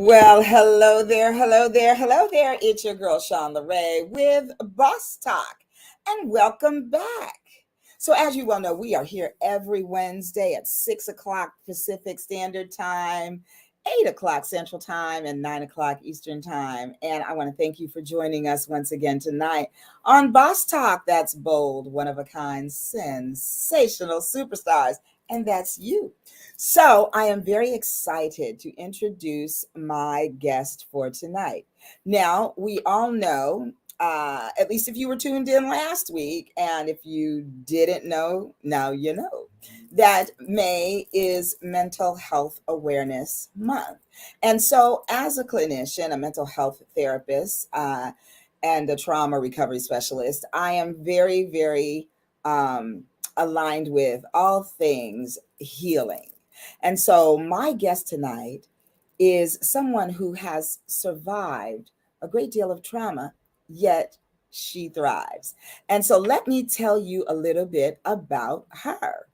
Well, hello there, hello there, hello there. It's your girl, Shawn LeRae with Boss Talk, and welcome back. So, as you well know, we are here every Wednesday at 6 o'clock Pacific Standard Time, 8 o'clock Central Time, and 9 o'clock Eastern Time. And I want to thank you for joining us once again tonight on Boss Talk. That's bold, one of a kind, sensational superstars, and that's you. So, I am very excited to introduce my guest for tonight. Now, we all know, at least if you were tuned in last week, and if you didn't know, now you know, that May is Mental Health Awareness Month. And so, as a clinician, a mental health therapist, and a trauma recovery specialist, I am very aligned with all things healing. And so, my guest tonight is someone who has survived a great deal of trauma, yet she thrives. And so, let me tell you a little bit about her.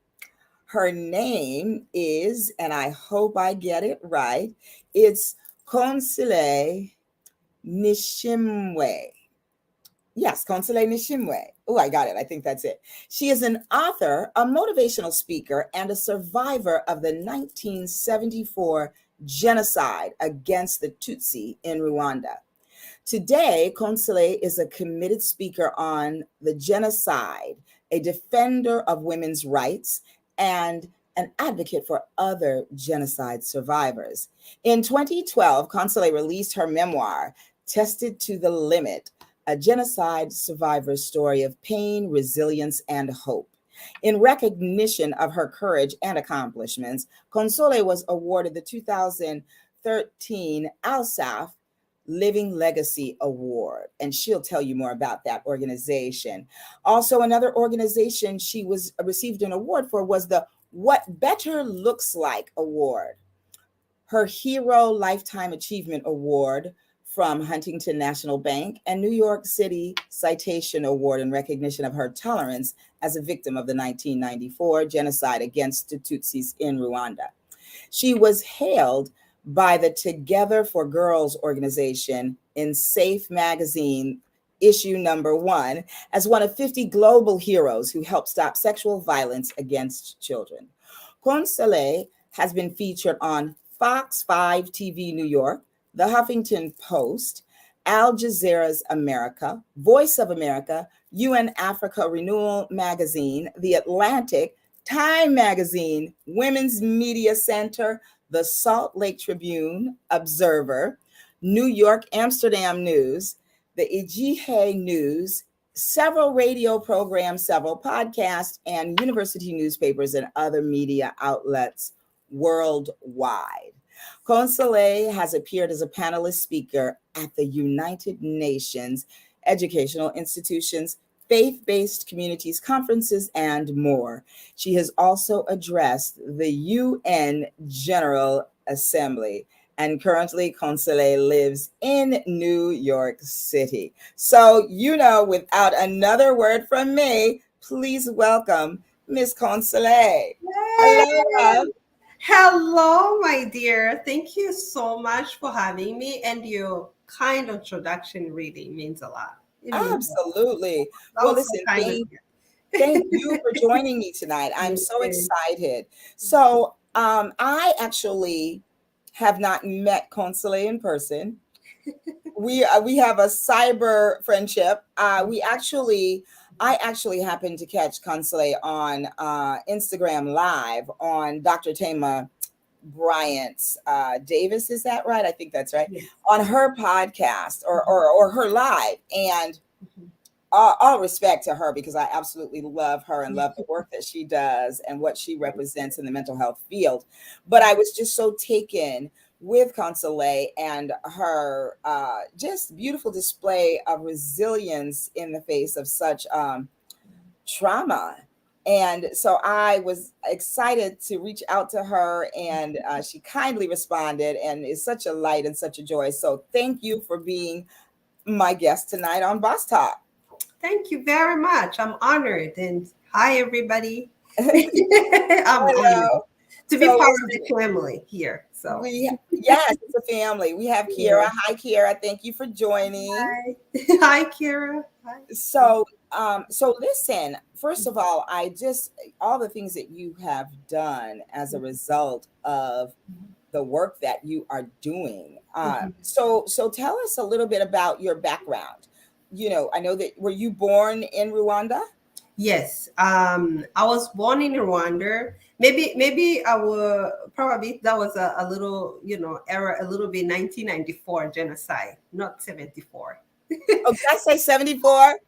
Her name is, and I hope I get it right, it's Consolee Nishimwe. Yes, Consolee Nishimwe. Oh, I got it. I think that's it. She is an author, a motivational speaker, and a survivor of the 1974 genocide against the Tutsi in Rwanda. Today, Consolee is a committed speaker on the genocide, a defender of women's rights, and an advocate for other genocide survivors. In 2012, Consolee released her memoir, Tested to the Limit, a genocide survivor's story of pain, resilience, and hope. In recognition of her courage and accomplishments, Consolee was awarded the 2013 ALSAF Living Legacy Award, and she'll tell you more about that organization. Also, another organization she was received an award for was the What Better Looks Like Award. Her Hero Lifetime Achievement Award from Huntington National Bank, and New York City Citation Award in recognition of her tolerance as a victim of the 1994 genocide against the Tutsis in Rwanda. She was hailed by the Together for Girls organization in Safe magazine, issue number 1, as one of 50 global heroes who helped stop sexual violence against children. Consolee has been featured on Fox 5 TV New York, The Huffington Post, Al Jazeera's America, Voice of America, UN Africa Renewal Magazine, The Atlantic, Time Magazine, Women's Media Center, the Salt Lake Tribune, Observer, New York Amsterdam News, the Ijihe News, several radio programs, several podcasts, and university newspapers and other media outlets worldwide. Consolee has appeared as a panelist speaker at the United Nations, educational institutions, faith-based communities, conferences, and more. She has also addressed the UN General Assembly, and currently Consolee lives in New York City. So, without another word from me, please welcome Miss Consolee. Hello, love. Hello, my dear. Thank you so much for having me. And your kind introduction really means a lot. It means a lot. Absolutely. That Well, was so listen, kind of thank you for joining me tonight. I'm so you. excited. So, I actually have not met Consolee in person. We have a cyber friendship. I actually happened to catch Consolee on Instagram Live on Dr. Tama Bryant's Davis. Is that right? I think that's right. Yes. On her podcast or her live, and all respect to her, because I absolutely love her and love the work that she does and what she represents in the mental health field. But I was just so taken with Consolee and her just beautiful display of resilience in the face of such trauma. And so I was excited to reach out to her, and she kindly responded and is such a light and such a joy. So thank you for being my guest tonight on Boss Talk. Thank you very much. I'm honored. And hi, everybody. I'm honored Hello. to be So part of the family here. So Yes, it's a family. We have yeah. Kiera. Hi, Kiera. Thank you for joining. Hi. Hi, Kira. Hi. So listen, first of all, all the things that you have done as a result of the work that you are doing. Mhm. So tell us a little bit about your background. I know that were you born in Rwanda? Yes, I was born in Rwanda. Maybe I will probably that was a little era a little bit 1994 genocide, not 74. Oh, did I say 74?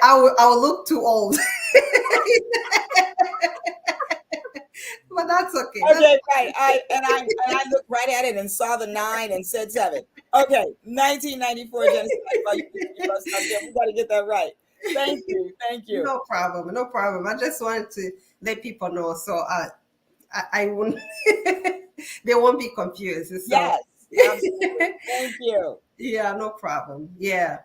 I will look too old, but that's okay. That's Okay, right. I looked right at it and saw the 9 and said 7. Okay, 1994 genocide. Well, you must, okay, we got to get that right. Thank you, thank you. no problem, no problem. I just wanted to let people know so I won't they won't be confused. So Yes, absolutely. Thank you. yeah, no problem. Yeah.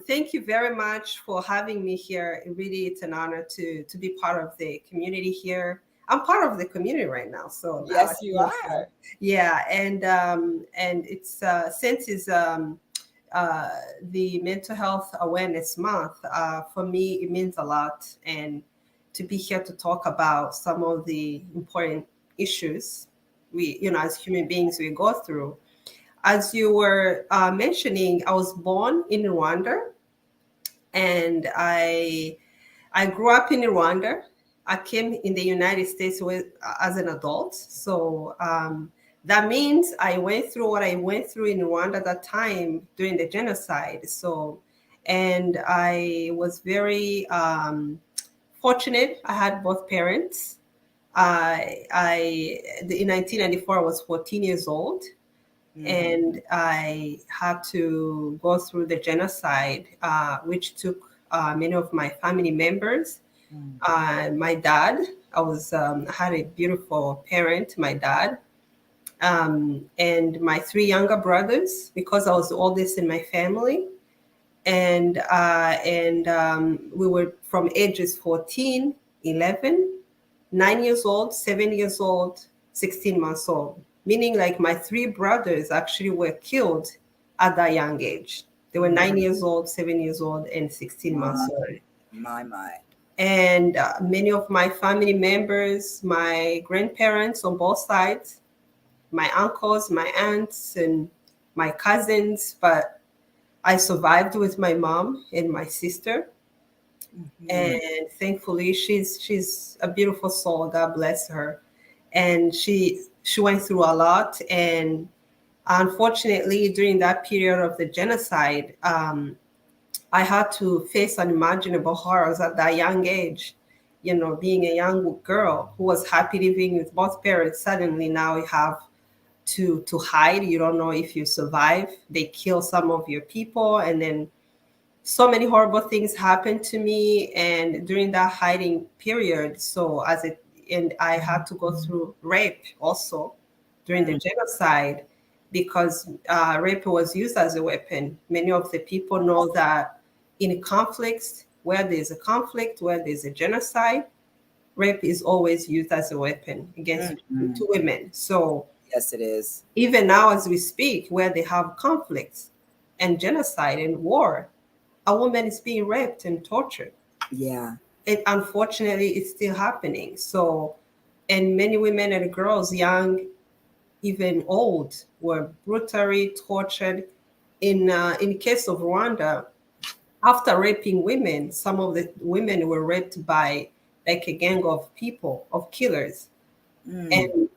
Thank you very much for having me here. Really, it's an honor to be part of the community here. I'm part of the community right now, so now I Yes, you feel are. yeah, and it's since it's uh, the Mental Health Awareness Month. For me, it means a lot, and to be here to talk about some of the important issues as human beings, we go through. As you were mentioning, I was born in Rwanda, and I grew up in Rwanda. I came in the United States as an adult, so that means I went through what I went through in Rwanda at that time during the genocide. So, and I was very fortunate. I had both parents. In 1994, I was 14 years old, Mhm. and I had to go through the genocide, which took many of my family members. Mm. My dad, I had a beautiful parent, my dad, and my three younger brothers, because I was the oldest in my family. And we were from ages 14, 11, 9 years old, 7 years old, 16 months old. Meaning, like, my three brothers actually were killed at that young age. They were Mm. 9 years old, 7 years old, and 16 My, months old. my. And many of my family members, my grandparents on both sides, my uncles, my aunts, and my cousins, but I survived with my mom and my sister, Mhm. and thankfully she's a beautiful soul. God bless her. And she went through a lot, and unfortunately during that period of the genocide, I had to face unimaginable horrors at that young age. Being a young girl who was happy living with both parents, suddenly now you have to hide. You don't know if you survive. They kill some of your people, and then so many horrible things happened to me. And during that hiding period, and I had to go through rape also during the Mm. genocide, because rape was used as a weapon. Many of the people know that in conflicts, where there's a conflict, where there's a genocide, rape is always used as a weapon against Mhm. two women. So Yes, it is. even now as we speak, where they have conflicts and genocide and war, a woman is being raped and tortured. Yeah. And unfortunately, it's still happening. So, and many women and girls, young, even old, were brutally tortured. In case of Rwanda, after raping women, some of the women were raped by like a gang of people, of killers, Mm. and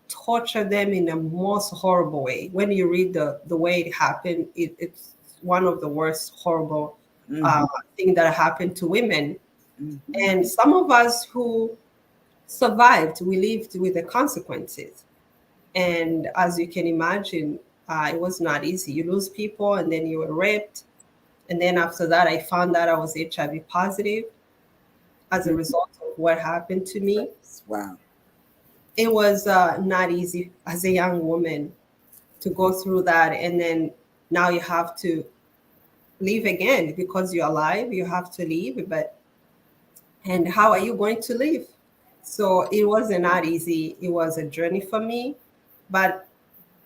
torture them in the most horrible way. When you read the way it happened, it's one of the worst horrible Mhm. thing that happened to women. Mhm. And some of us who survived, we lived with the consequences. And as you can imagine, it was not easy. You lose people, and then you were raped. And then after that, I found out I was HIV positive as a Mhm. result of what happened to me. Wow. It was not easy as a young woman to go through that. And then now you have to live again because you're alive, you have to live. And how are you going to live? So it wasn't not easy. It was a journey for me. But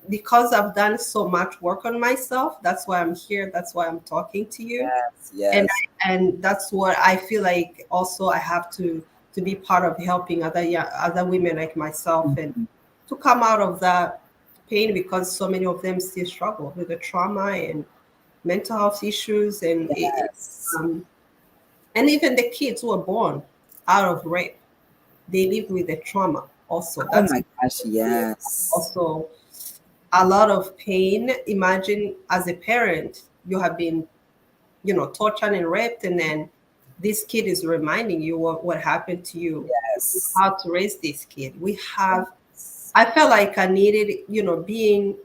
because I've done so much work on myself, that's why I'm here. That's why I'm talking to you. Yes, And yes. and that's what I feel like. Also, I have to be part of helping other women like myself, and Mhm. to come out of that pain, because so many of them still struggle with the trauma and mental health issues, Yes. um, and even the kids who are born out of rape, they live with the trauma. Also, Oh that's my gosh, yes. also a lot of pain. Imagine as a parent, you have been, tortured and raped, and then this kid is reminding you what happened to you, Yes. how to raise this kid. Yes. I felt like I needed, being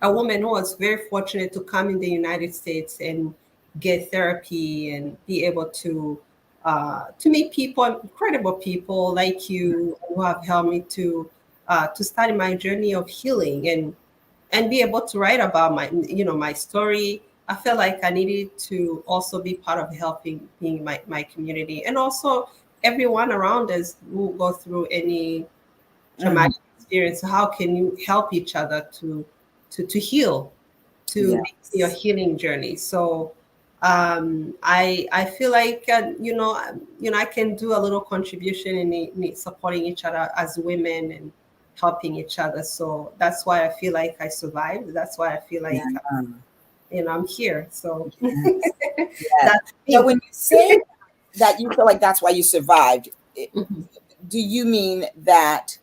a woman who was very fortunate to come in the United States and get therapy and be able to meet people, incredible people like you, who have helped me to start my journey of healing, and be able to write about my story. I felt like I needed to also be part of helping being my community, and also everyone around us who go through any Mhm. traumatic experience. How can you help each other to heal, to be your Yes. healing journey? So I feel like I can do a little contribution in supporting each other as women and helping each other. So that's why I feel like I survived. That's why I feel Yeah. like I'm here. So Yes. Yes. that's So me. when you say that you feel like that's why you survived, Mhm. do you mean that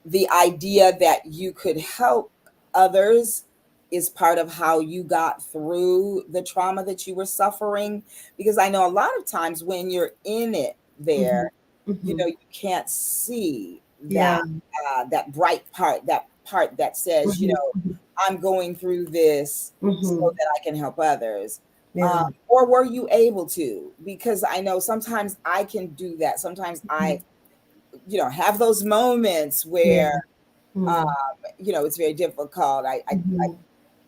the idea that you could help others is part of how you got through the trauma that you were suffering? Because I know a lot of times when you're in it Mhm. there, Mhm. you can't see Yeah. that bright part, that part that says, Mhm. I'm going through this so Mhm. that I can help others. Yeah. Or were you able to? Because I know sometimes I can do that. Sometimes I, Mhm. have those moments Yeah. where, um, Mhm. it's very difficult. I Mhm.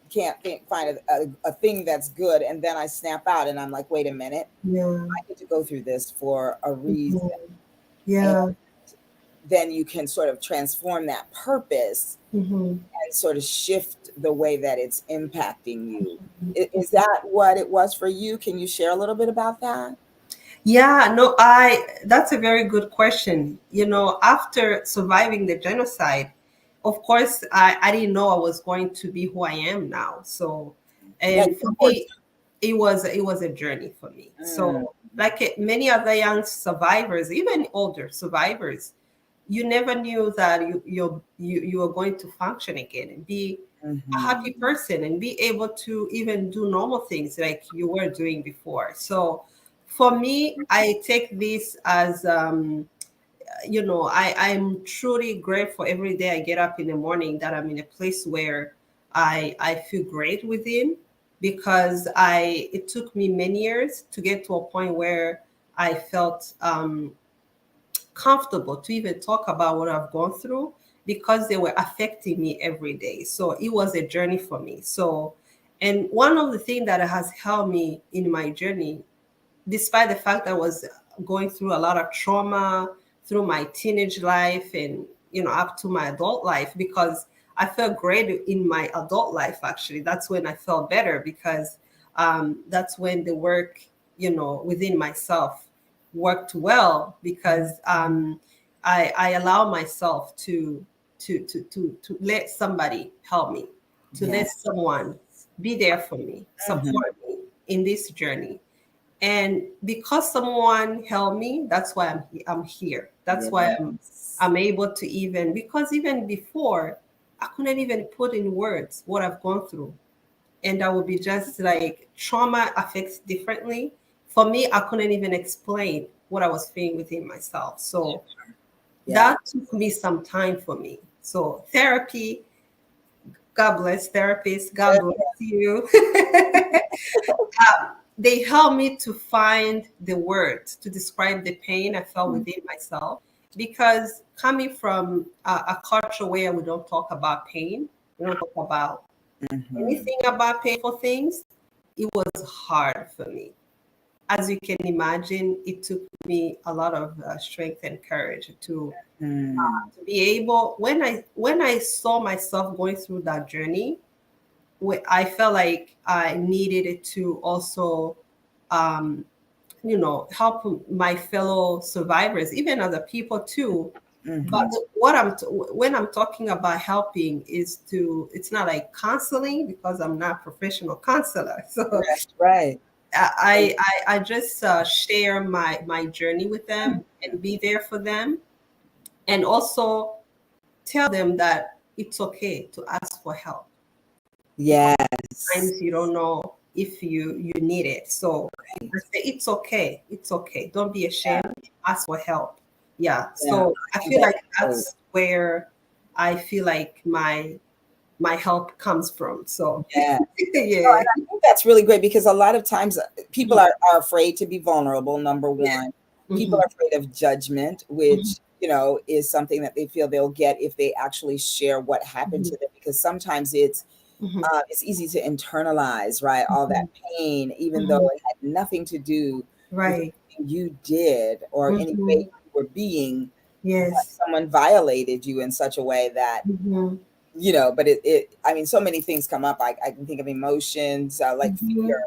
can't find a thing that's good. And then I snap out and I'm like, wait a minute, Yeah. I need to go through this for a reason. Mhm. And Yeah. then you can sort of transform that purpose Mhm. and sort of shift the way that it's impacting you. Is that what it was for you? Can you share a little bit about that? Yeah, no, that's a very good question. After surviving the genocide, of course, I didn't know I was going to be who I am now. So, Yeah, and you for were. me, it was a journey for me. Mm, So, like many other young survivors, even older survivors, you never knew that you were going to function again and be a happy mhm. person and be able to even do normal things like you were doing before. So for me, I take this as I'm truly grateful every day I get up in the morning that I'm in a place where I feel great within, because I it took me many years to get to a point where I felt comfortable to even talk about what I've gone through, because they were affecting me every day. So it was a journey for me. So, and one of the things that has helped me in my journey, despite the fact that I was going through a lot of trauma through my teenage life and up to my adult life, because I felt great in my adult life. Actually, that's when I felt better, because that's when the work within myself worked well, because I allow myself to let somebody help me, to let Yes. someone be there for me, Mhm. support me in this journey. And because someone helped me, that's why I'm here. That's why Yes. I'm able to, even because even before I couldn't even put in words what I've gone through. And I would be just like, trauma affects differently. For me, I couldn't even explain what I was feeling within myself. So Yeah. that took me some time for me. So therapy, God bless therapists, God bless you. They helped me to find the words to describe the pain I felt within myself. Because coming from a culture where we don't talk about pain, we don't talk about Mhm. anything about painful things, it was hard for me. as you can imagine, it took me a lot of strength and courage to be able. When I saw myself going through that journey, I felt like I needed to also, help my fellow survivors, even other people too. But when I'm talking about helping it's not like counseling, because I'm not a professional counselor. So Right. I just share my journey with them and be there for them, and also tell them that it's okay to ask for help, because Yes. sometimes you don't know if you need it. So I say it's okay. Don't be ashamed. Ask for help. Yeah. Yeah. So I I think feel like that's great. that's where I feel like my help comes from. So Yeah. No, yeah. and I think that's really great because a lot of times people are afraid to be vulnerable, number one. People Mhm. are afraid of judgment, which, is something that they feel they'll get if they actually share what happened to them. Because sometimes Mhm. it's easy to internalize, right? All that pain, even though Mhm. it had nothing to do with Right. anything you did or any way Mhm. you were being, but Yes. someone violated you in such a way that Mhm. but I mean, so many things come up. I can think of emotions like fear,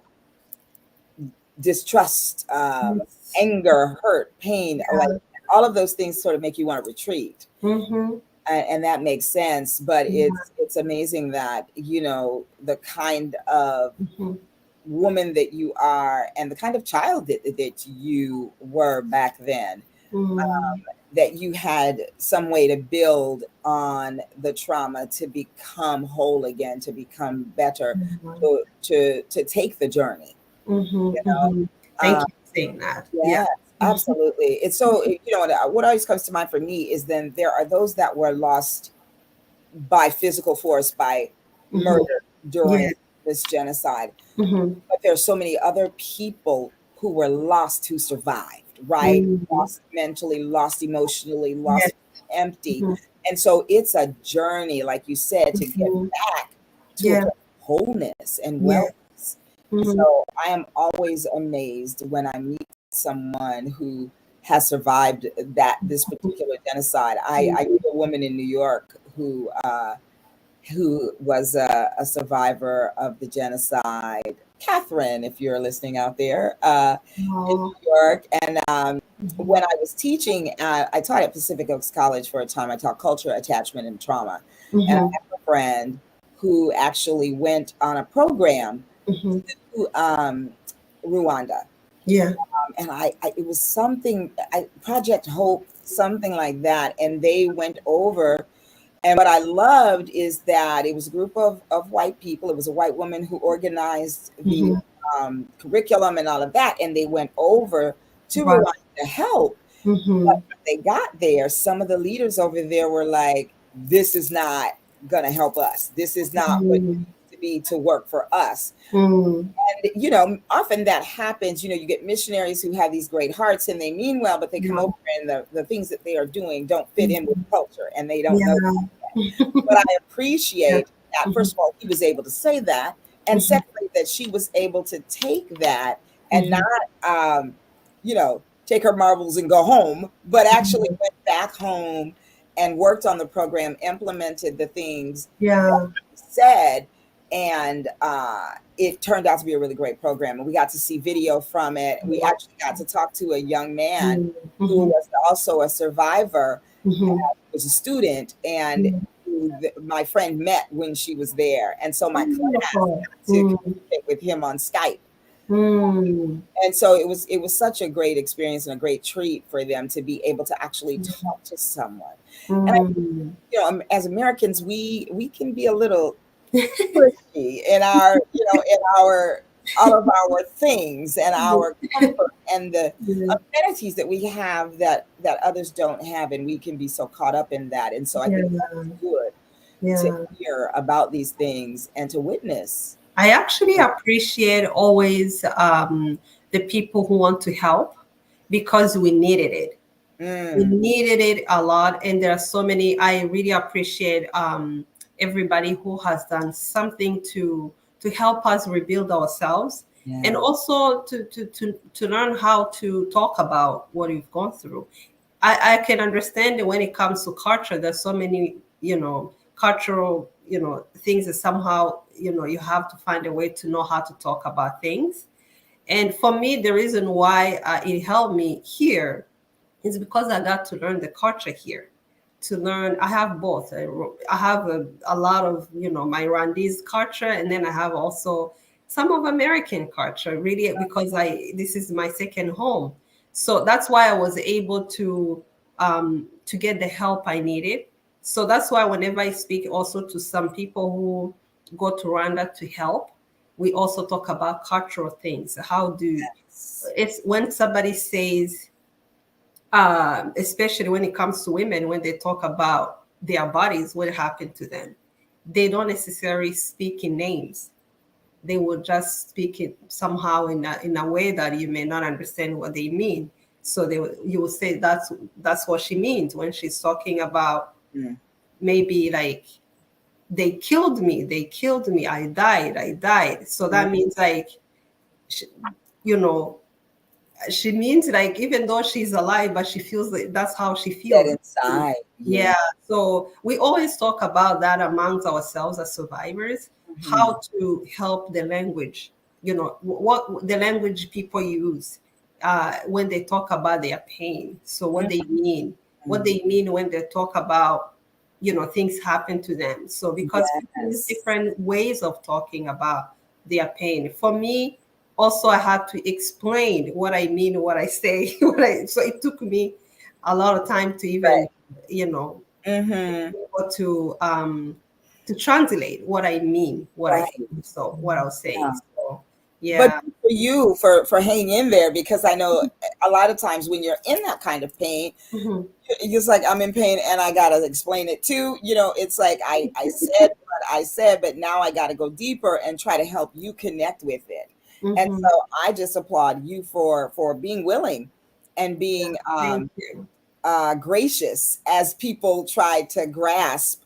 Mhm. distrust, Yes. anger, hurt, pain, like Yeah. all of those things sort of make you want to retreat. Mhm. And that makes sense. But Yeah. it's amazing that, the kind of Mhm. woman that you are and the kind of child that you were back then, Mhm. that you had some way to build on the trauma to become whole again, to become better, Mhm. to take the journey, you Mhm. know. Mhm. Thank Um, you for saying that. Yeah. yes, absolutely. It's so, what always comes to mind for me is then there are those that were lost by physical force, by Mhm. murder during Yeah. this genocide. Mhm. But there's so many other people who were lost who survived, right? Mhm. Lost mentally, lost emotionally, Yes. lost empty. Mhm. And so it's a journey, like you said, to get Mhm. back to a Yeah. place of wholeness and Yeah. wellness. And Mhm. so I am always amazed when I meet someone who has survived this particular genocide. I knew a woman in New York who was a survivor of the genocide. Catherine, if you're listening out there, in Oh. New York. And Mhm. when I was teaching, I taught at Pacific Oaks College for a time. I taught culture, attachment, and trauma. And I Mhm. have a friend who actually went on a program Mhm. to Rwanda. Yeah. And it was something, Project Hope, something like that. And they went over, and what I loved is that it was a group of white people. It was a white woman who organized the Mhm. curriculum and all of that. And they went over to Wow. Rwanda to help. But Mhm. when they got there, some of the leaders over there were like, this is not going to help us. This is not what it Mhm. needs to be to work for us. Mhm. And, often that happens. You get missionaries who have these great hearts and they mean well, but they come Yeah. over and the things that they are doing don't fit in with Mhm. culture and they don't know. Yeah. But I Yeah. appreciate that, Mhm. first of all, he was able to say that. And Mhm. secondly, that she was able to take that and Mhm. not, take her marbles and go home, but actually went back home and worked on the program, implemented the things that Yeah. he said. And it turned out to be a really great program. And we got to see video from it. We Wow. actually got to talk to a young man Mhm. who Mhm. was also a survivor, Mhm. was a student, and Mhm. who my friend met when she was there. And so Oh, my class wonderful. got to Mm. communicate with him on Skype. Mm. And so it was such a great experience and a great treat for them to be able to actually talk to someone. And Mm. as Americans, we can be a little pushy in our, in our all of our things and our comfort and the Yeah. amenities that we have that others don't have, and we can be so caught up in that. And so I think Yeah. that's good to Yeah. hear about these things and to witness. I actually appreciate always the people who want to help, because we needed it. We Mm, needed it a lot, and there are so many. I really appreciate everybody who has done something to help us rebuild ourselves. and Yeah. also to learn how to talk about what you've gone through. I can understand that when it comes to culture, there's so many, cultural, things that somehow, you have to find a way to know how to talk about things. And for me, the reason why it helped me here is because I got to learn the culture here. To learn, I have both. I have a lot of, my Rwandese culture, and then I have also some of American culture, really, because this is my second home. So that's why I was able to get the help I needed. So that's why whenever I speak also to some people who go to Rwanda to help, we also talk about cultural things. How do it's when somebody says, especially when it comes to women, when they talk about their bodies, what happened to them, they don't necessarily speak in names. They will just speak it somehow in a way that you may not understand what they mean. So you will say that's what she means when she's talking about maybe like they killed me, I died. So that means like, you know, she means like even though she's alive, but she feels like that's how she That feels. inside. Yeah. Yeah. So we always talk about that amongst ourselves as survivors, Mhm. how to help the language, what the language people use when they talk about their pain. So what they mean when they talk about, things happen to them. So because people use Yes. different ways of talking about their pain. For me, also I had to explain what I mean, what I say. So it took me a lot of time to even, Right. be Mm-hmm. able to translate what I mean, Right. what I was saying. Yeah. So But yeah. good for you for hanging in there, because I know a lot of times when you're in that kind of pain, Mhm. it's like I'm in pain and I gotta explain it too. It's like I said what I said, but now I gotta go deeper and try to help you connect with it. And Mhm. so I just applaud you for being willing and being Thank you. gracious as people tried to grasp,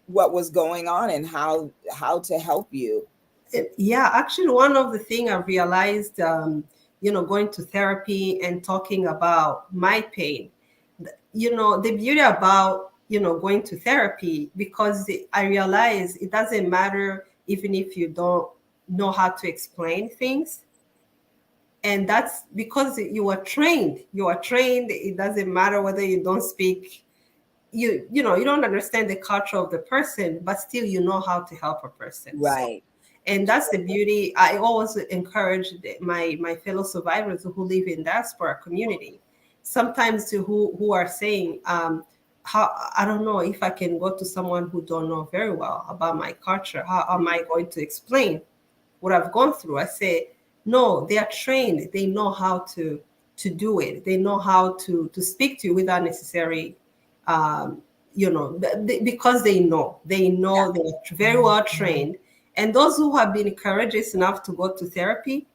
what was going on and how to help you. Yeah, actually, one of the thing I realized, going to therapy and talking about my pain, the beauty about, going to therapy, because I realize it doesn't matter even if you don't know how to explain things. And that's because you are trained. It doesn't matter whether you don't speak, you don't understand the culture of the person, but still you know how to help a person. So, Right. and that's the beauty. I always encourage my fellow survivors who live in diaspora community, sometimes who are saying, how I don't know if I can go to someone who don't know very well about my culture. How am I going to explain what I've gone through? I say, no, they are trained. They know how to do it. They know how to speak to you without necessary, um, because they're very well trained. And those who have been courageous enough to go to therapy,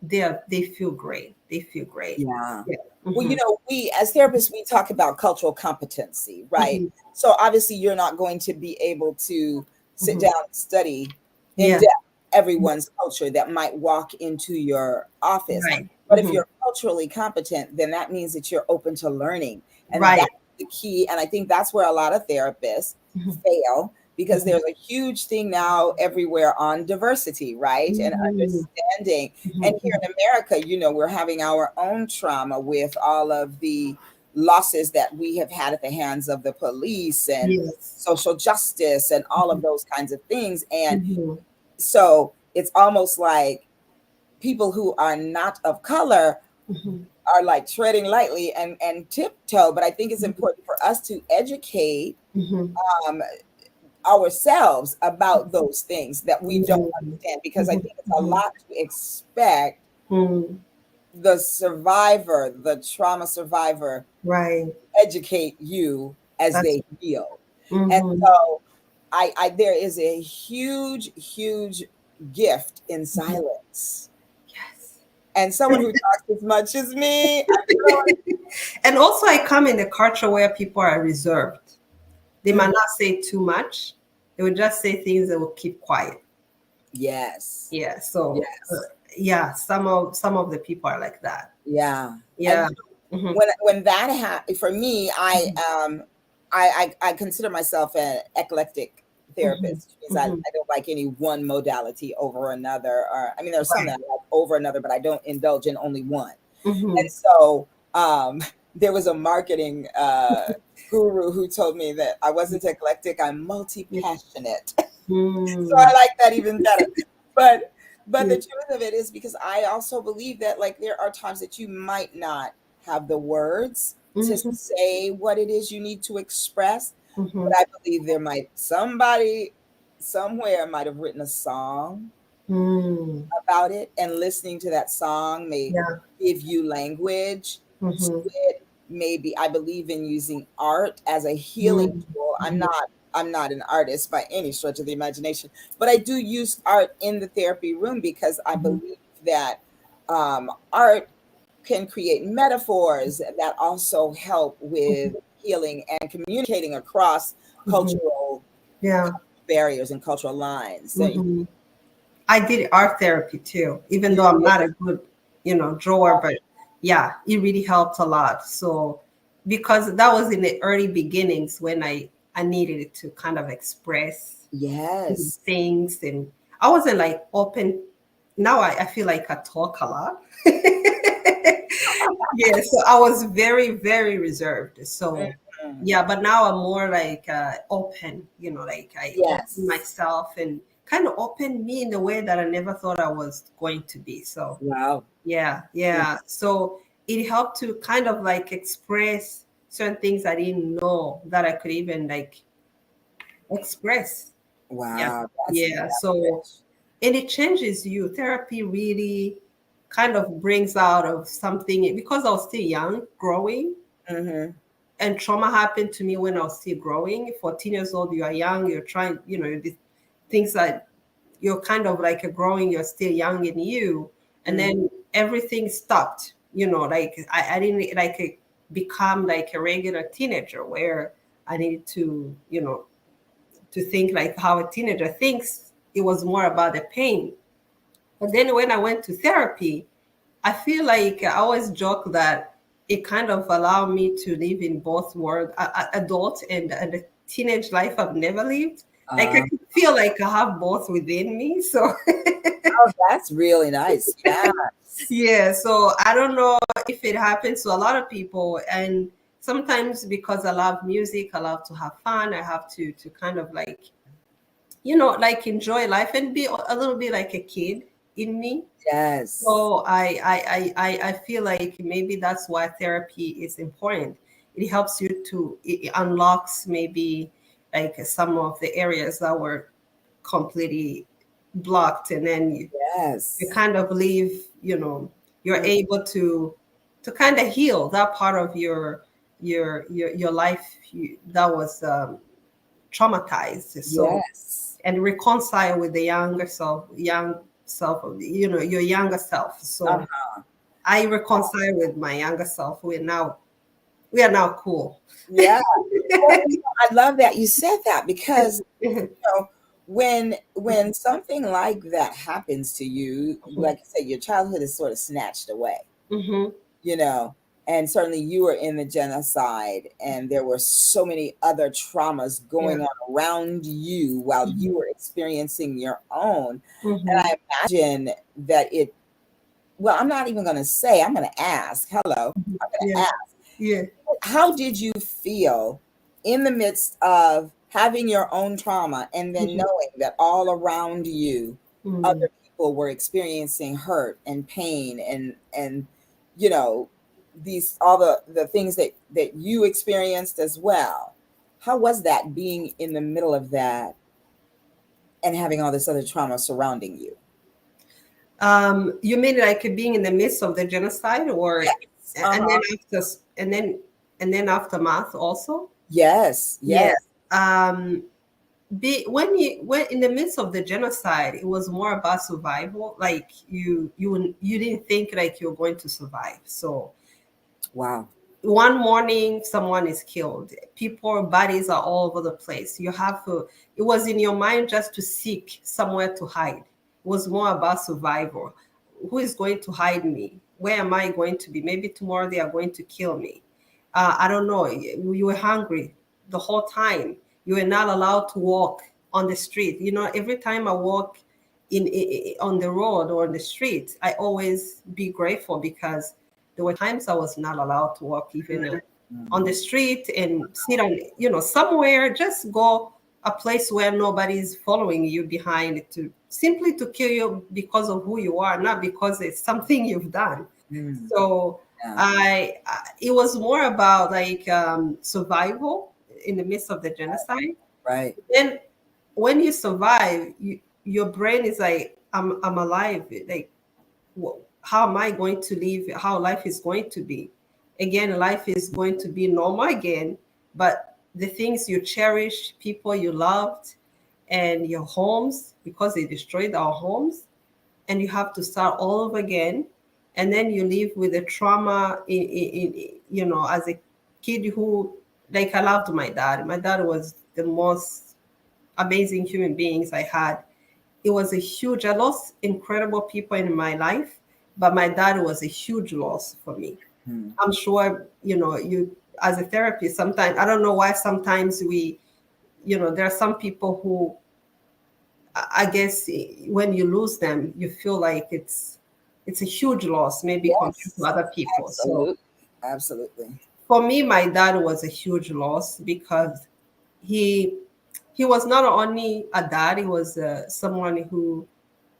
they feel great. They feel great. Yeah. Yeah. Well, Hmm. we as therapists, we talk about cultural competency, right? Hmm. So obviously, you're not going to be able to sit Hmm. down and study in Yeah. depth everyone's culture that might walk into your office. Right. But if Hmm. you're culturally competent, then that means that you're open to learning. And Right. that's the key. And I think that's where a lot of therapists fail, because there's a huge thing now everywhere on diversity, right? And Hmm. understanding. And here Hmm. in America, we're having our own trauma with all of the losses that we have had at the hands of the police and Yes. social justice and all of those kinds of things. And Hmm. so it's almost like people who are not of color Hmm. are like treading lightly and tiptoe. But I think it's important for us to educate Hmm. um, ourselves about those things that we don't Hmm. understand, because I Hmm. think it's a lot to expect Hmm. the trauma survivor, Right. educate you as That's. they heal. And Hmm. so I there is a huge, huge gift in silence. Yes. And someone who talks as much as me, I really, And also, I come in a culture where people are reserved. They might mm, not say too much. They will just say things that will keep quiet. Yes. Yeah. So Yes. yeah, some of the people are like that. Yeah. Yeah. Hmm. When that happened for me, I consider myself an eclectic Hmm. therapist, which means Hmm. I don't like any one modality over another. Or I mean, there's some that Right. I like over another, but I don't indulge in only one. Hmm. And so there was a marketing guru who told me that I wasn't eclectic, I'm Yeah. multi-passionate. So I Mm. like that even better. But Yeah. the truth of it is, because I also believe that like there are times that you might not have the words to Hmm. say what it is you need to express. Hmm. But I believe there might somebody somewhere might have written a song Mm. about it, and listening to that song may Yeah. give you language to Hmm. it. Maybe I believe in using art as a healing Mm. tool. Hmm. I'm not an artist by any stretch of the imagination, but I do use art in the therapy room because I Hmm. believe that art can create metaphors that also help with healing and communicating across Hmm. cultural Yeah. barriers and cultural lines. So Hmm. I did art therapy too, even you though I'm did. not a good, drawer, but yeah, it really helped a lot. So because that was in the early beginnings when I needed to kind of express Yes. things, and I wasn't like open. Now I feel like I talk a lot. Yeah, so I was very, very reserved. So Mhm. yeah, but now I'm more like open, like I open Yes. myself and kind of open me in a way that I never thought I was going to be. So Wow. yeah, Yeah. yeah. So it helped to kind of like express certain things I didn't know that I could even like express. Yeah. Wow. Yeah. That's So rich. and it changes you. Therapy really kind of brings out of something because I was still young, growing, Mm-hmm. and trauma happened to me when I was still growing. 14 years old, you are young, you're trying, these things that you're kind of like growing, you're still young in you. And Mm-hmm. then everything stopped, like I didn't like become like a regular teenager where I needed to think like how a teenager thinks. It was more about the pain. But then when I went to therapy, I feel like I always joke that it kind of allowed me to live in both worlds, adult and the teenage life I've never lived. Like I Uh, could feel like I have both within me. So oh, that's really nice. Yes. yeah, so I don't know if it happens to a lot of people. And sometimes because I love music, I love to have fun. I have to kind of like, like enjoy life and be a little bit like a kid in me. Yes. So I feel like maybe that's why therapy is important. It helps you it unlocks maybe like some of the areas that were completely blocked, and then you Yes. kind of leave, you're Mm, able to kind of heal that part of your life that was traumatized. So yes. and reconcile with the young self of your younger self. So Uh-huh. I reconcile with my younger self. We are now cool. Yeah. Well, I love that you said that because know, when something like that happens to you, like you said, your childhood is sort of snatched away, Hmm. you know, and certainly you were in the genocide, and there were so many other traumas Yeah. going on around you while you Hmm. were experiencing your own. And Hmm. I imagine that well, I'm not even going to say, I'm going to ask, hello, I'm going to Yeah. ask, Yeah. how did you feel in the midst of having your own trauma and then Hmm. knowing that all around you Hmm. other people were experiencing hurt and pain and you know these all the things that you experienced as well? How was that, being in the middle of that and having all this other trauma surrounding you? You mean like being in the midst of the genocide, or Yes. and then Uh-huh. after and then aftermath also? Yes. Yeah. Yes. Um, when in the midst of the genocide, it was more about survival. Like you didn't think like you're going to survive. So Wow. one morning someone is killed, people bodies are all over the place. You have to, it was in your mind just to seek somewhere to hide. was more about survival. Who is going to hide me? Where am I going to be? Maybe tomorrow they are going to kill me. I don't know. You were hungry the whole time. You were not allowed to walk on the street. You know, every time I walk on the road or on the street, I always be grateful because there were times I was not allowed to walk even on the street and sit on, somewhere, just go a place where nobody's following you behind to simply to kill you because of who you are, not because it's something you've done. So it was more about like survival in the midst of the genocide. Right. Then when you survive, your brain is like, I'm alive. Like, how am I going to live? How life is going to be? Again, life is going to be normal again, but the things you cherish, people you loved, and your homes, because they destroyed our homes, and you have to start all over again. And then you live with the trauma as a kid who, like, I loved my dad. My dad was the most amazing human beings I had. It was a huge, I lost incredible people in my life, but my dad was a huge loss for me. I'm sure, you as a therapist, sometimes, I don't know why sometimes there are some people who, I guess, when you lose them, you feel like it's a huge loss, maybe compared to other people. Absolutely. So Absolutely. for me, my dad was a huge loss because he was not only a dad, he was someone who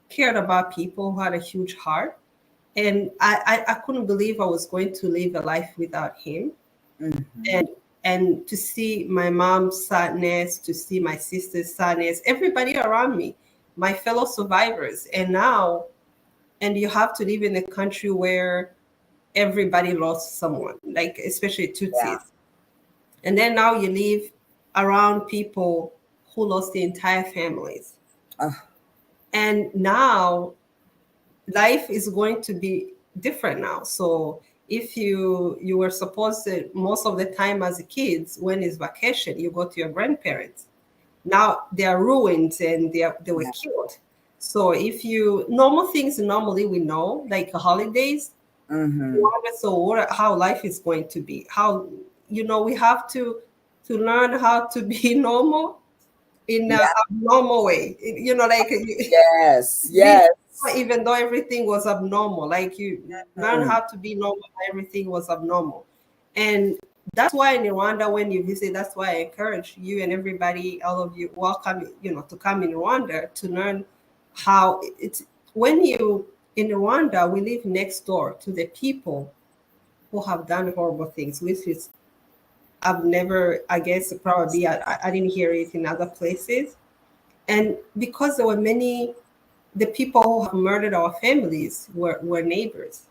cared about people, who had a huge heart. And I couldn't believe I was going to live a life without him. And to see my mom's sadness, to see my sister's sadness, everybody around me, my fellow survivors. And you have to live in a country where everybody lost someone, like especially Tutsis. And then now you live around people who lost their entire families. And now life is going to be different now. So if you were supposed to, most of the time as a kids, when it's vacation, you go to your grandparents. Now they are ruined and they were killed. So if you, normal things normally we know, like holidays, so how life is going to be, how, we have to learn how to be normal in a abnormal way, like Yes. Yes. even though everything was abnormal, like you learn how to be normal, everything was abnormal. And that's why in Rwanda, when you visit, that's why I encourage you and everybody, all of you, welcome, to come in Rwanda to learn how it's, when you in Rwanda, we live next door to the people who have done horrible things, which is, I've never, I guess, probably I didn't hear it in other places. And because there were many, the people who have murdered our families were neighbors.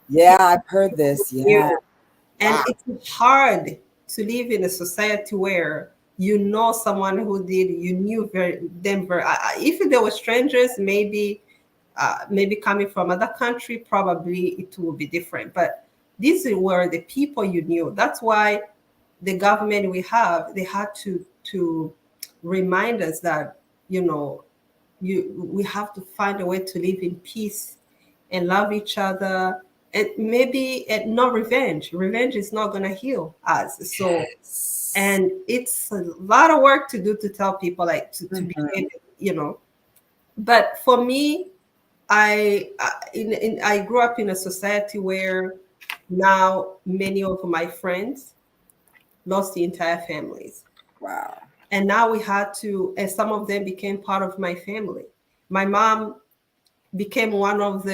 Yeah, I've heard this. Yeah. And it's hard to live in a society where someone who did, you knew them very, if they were strangers, maybe coming from other country, probably it will be different. But these were the people you knew. That's why the government we have, they had to remind us that, we have to find a way to live in peace and love each other, and maybe not revenge. Revenge is not going to heal us. So, and it's a lot of work to do to tell people, like, to behave, But for me, I grew up in a society where now many of my friends lost the entire families. Wow. And now we had to, and some of them became part of my family. My mom became one of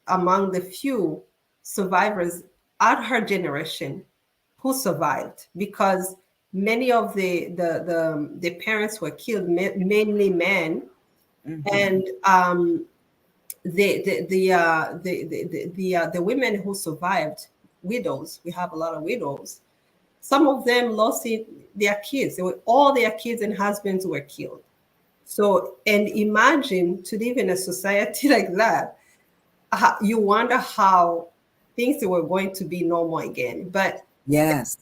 among the few survivors at her generation who survived, because many of the parents were killed, mainly men. And the women who survived, widows, we have a lot of widows. Some of them lost their kids. All their kids and husbands were killed. So, and imagine to live in a society like that. You wonder how things were going to be normal again. But yes,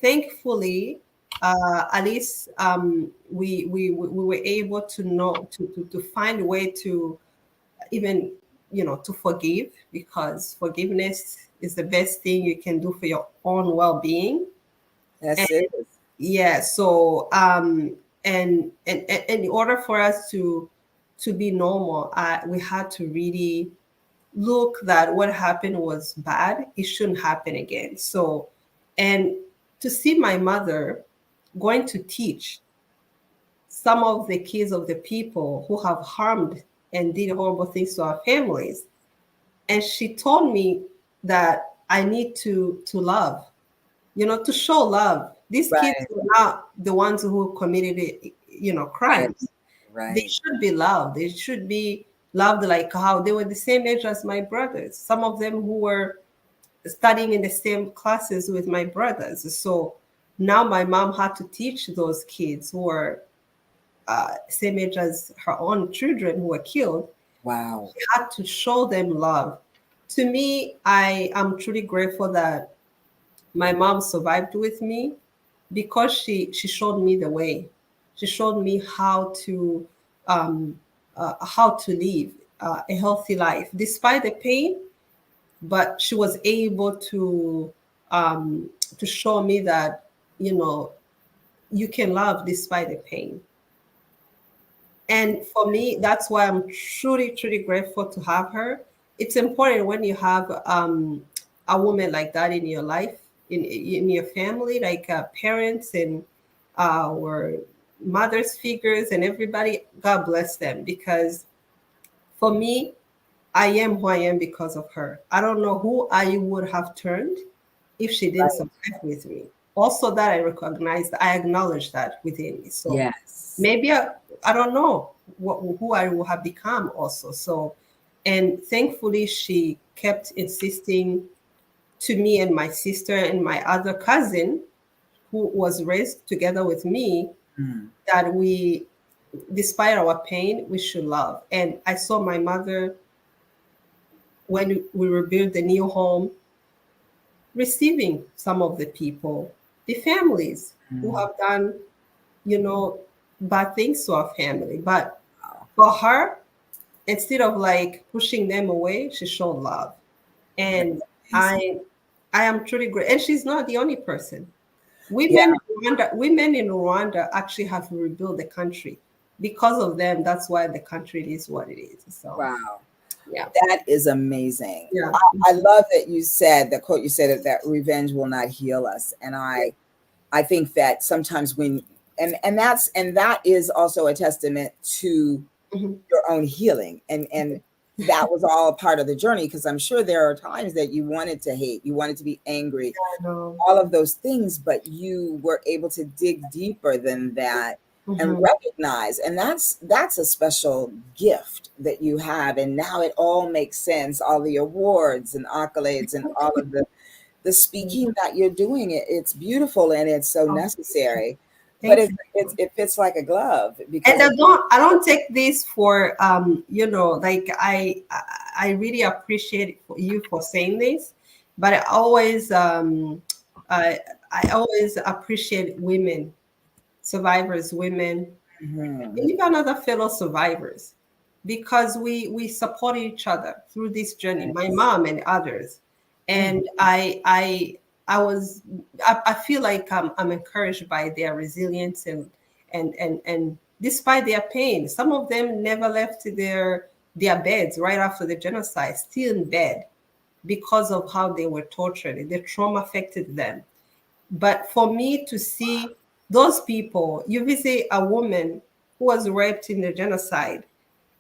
thankfully, at least we were able to know to find a way to even to forgive, because forgiveness is the best thing you can do for your own well-being. And Yes, it is. yeah, so and in order for us to be normal, we had to really look that what happened was bad, it shouldn't happen again. So, and to see my mother going to teach some of the kids of the people who have harmed and did horrible things to our families, and she told me that I need to love, to show love. These kids Right, are not the ones who committed right, crimes. They right. should be loved. They should be loved like how they were the same age as my brothers. Some of them who were studying in the same classes with my brothers. So now my mom had to teach those kids who were same age as her own children who were killed. Wow. She had to show them love. To me, I am truly grateful that my mom survived with me, because she showed me the way. She showed me um, how to live a healthy life despite the pain. But she was able to show me that you know you can love despite the pain. And for me, that's why I'm truly, truly grateful to have her. It's important when you have a woman like that in your life, in your family, like parents and or mothers figures and everybody. God bless them, because for me, I am who I am because of her. I don't know who I would have turned if she didn't Right. survive with me. Also, that I recognize, I acknowledge that within me. So Yes. maybe I don't know who I will have become also. So, and thankfully, she kept insisting to me and my sister and my other cousin, who was raised together with me, Mm. that we, despite our pain, we should love. And I saw my mother when we rebuilt the new home, receiving some of the people, the families who Mm. have done, you know, bad things to our family. But Wow. for her, instead of like pushing them away, she showed love. And That's amazing. I I am truly great. And she's not the only person. Yeah. Women in Rwanda actually have to rebuild the country. Because of them, that's why the country is what it is. So Wow. yeah. That is amazing. Yeah. I love that you said the quote you said that revenge will not heal us. And I think that sometimes when and that is also a testament to Mhm. your own healing. And that was all part of the journey, because I'm sure there are times that you wanted to hate, you wanted to be angry, I know. all of those things, but you were able to dig deeper than that and Mhm. recognize. And that's a special gift that you have. And now it all makes sense, all the awards and accolades and all of the speaking that you're doing. It's beautiful and it's so Oh, necessary, but thank you. it fits like a glove And because it I don't take this for like I really appreciate you for saying this, but I I always appreciate women, survivors, women, Mhm. and even other fellow survivors, because we support each other through this journey, my Yes. mom and others. Mhm. And I was I feel like I'm encouraged by their resilience and despite their pain, some of them never left their beds right after the genocide, still in bed because of how they were tortured. The trauma affected them. But for me to see those people, you visit a woman who was raped in the genocide,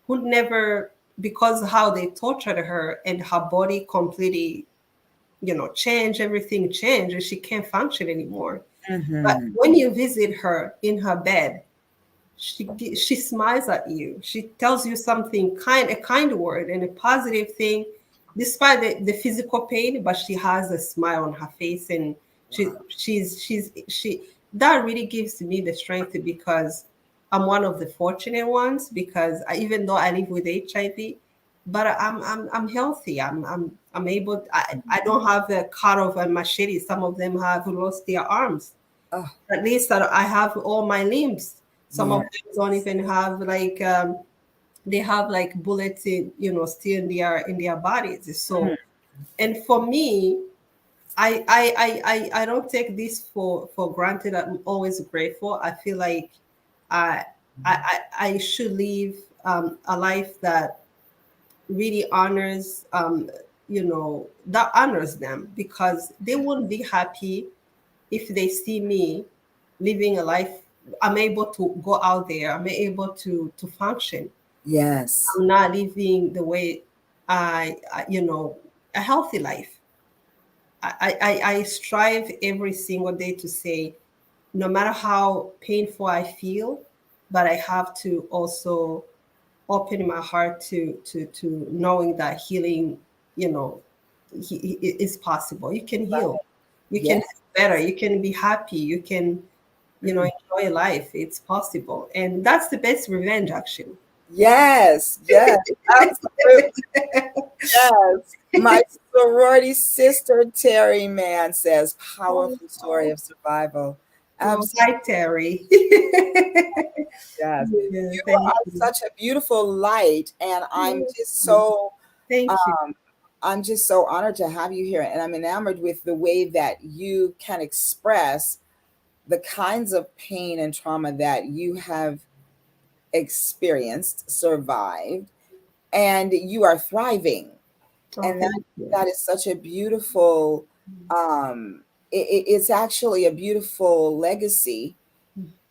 who never, because how they tortured her and her body completely, changed, everything changed, and she can't function anymore. But Mhm. when you visit her in her bed, she smiles at you. She tells you something kind, a kind word and a positive thing, despite the physical pain. But she has a smile on her face, and Wow. she that really gives me the strength, because I'm one of the fortunate ones, because even though I live with HIV, but I'm healthy. I'm able. I don't have the cut of a machete. Some of them have lost their arms, Oh, At least that I have all my limbs. Some of yeah. them don't even have like they have like bullets in, still in their bodies. Mm, So, and for me, I don't take this for granted. I'm always grateful. I feel like I I should live a life that really honors that honors them, because they wouldn't be happy if they see me living a life. I'm able to go out there. I'm able to function. yes. I'm not living the way a healthy life. I strive every single day to say, no matter how painful I feel, but I have to also open my heart to knowing that healing, you know, is possible. You can heal. You can Yes. feel better. You can be happy. You can, Mm. enjoy life. It's possible, and that's the best revenge, actually. Yes. Yes. Absolutely. Yes. My sorority sister Terry Mann says, powerful story Oh, of survival. well, Absolutely. hi, Terry. Yes. Yeah, You thank are you. such a beautiful light, and Thank you. I'm just so honored to have you here, and I'm enamored with the way that you can express the kinds of pain and trauma that you have experienced, survived, and you are thriving. Oh, And thank you. that is such a beautiful it's actually a beautiful legacy,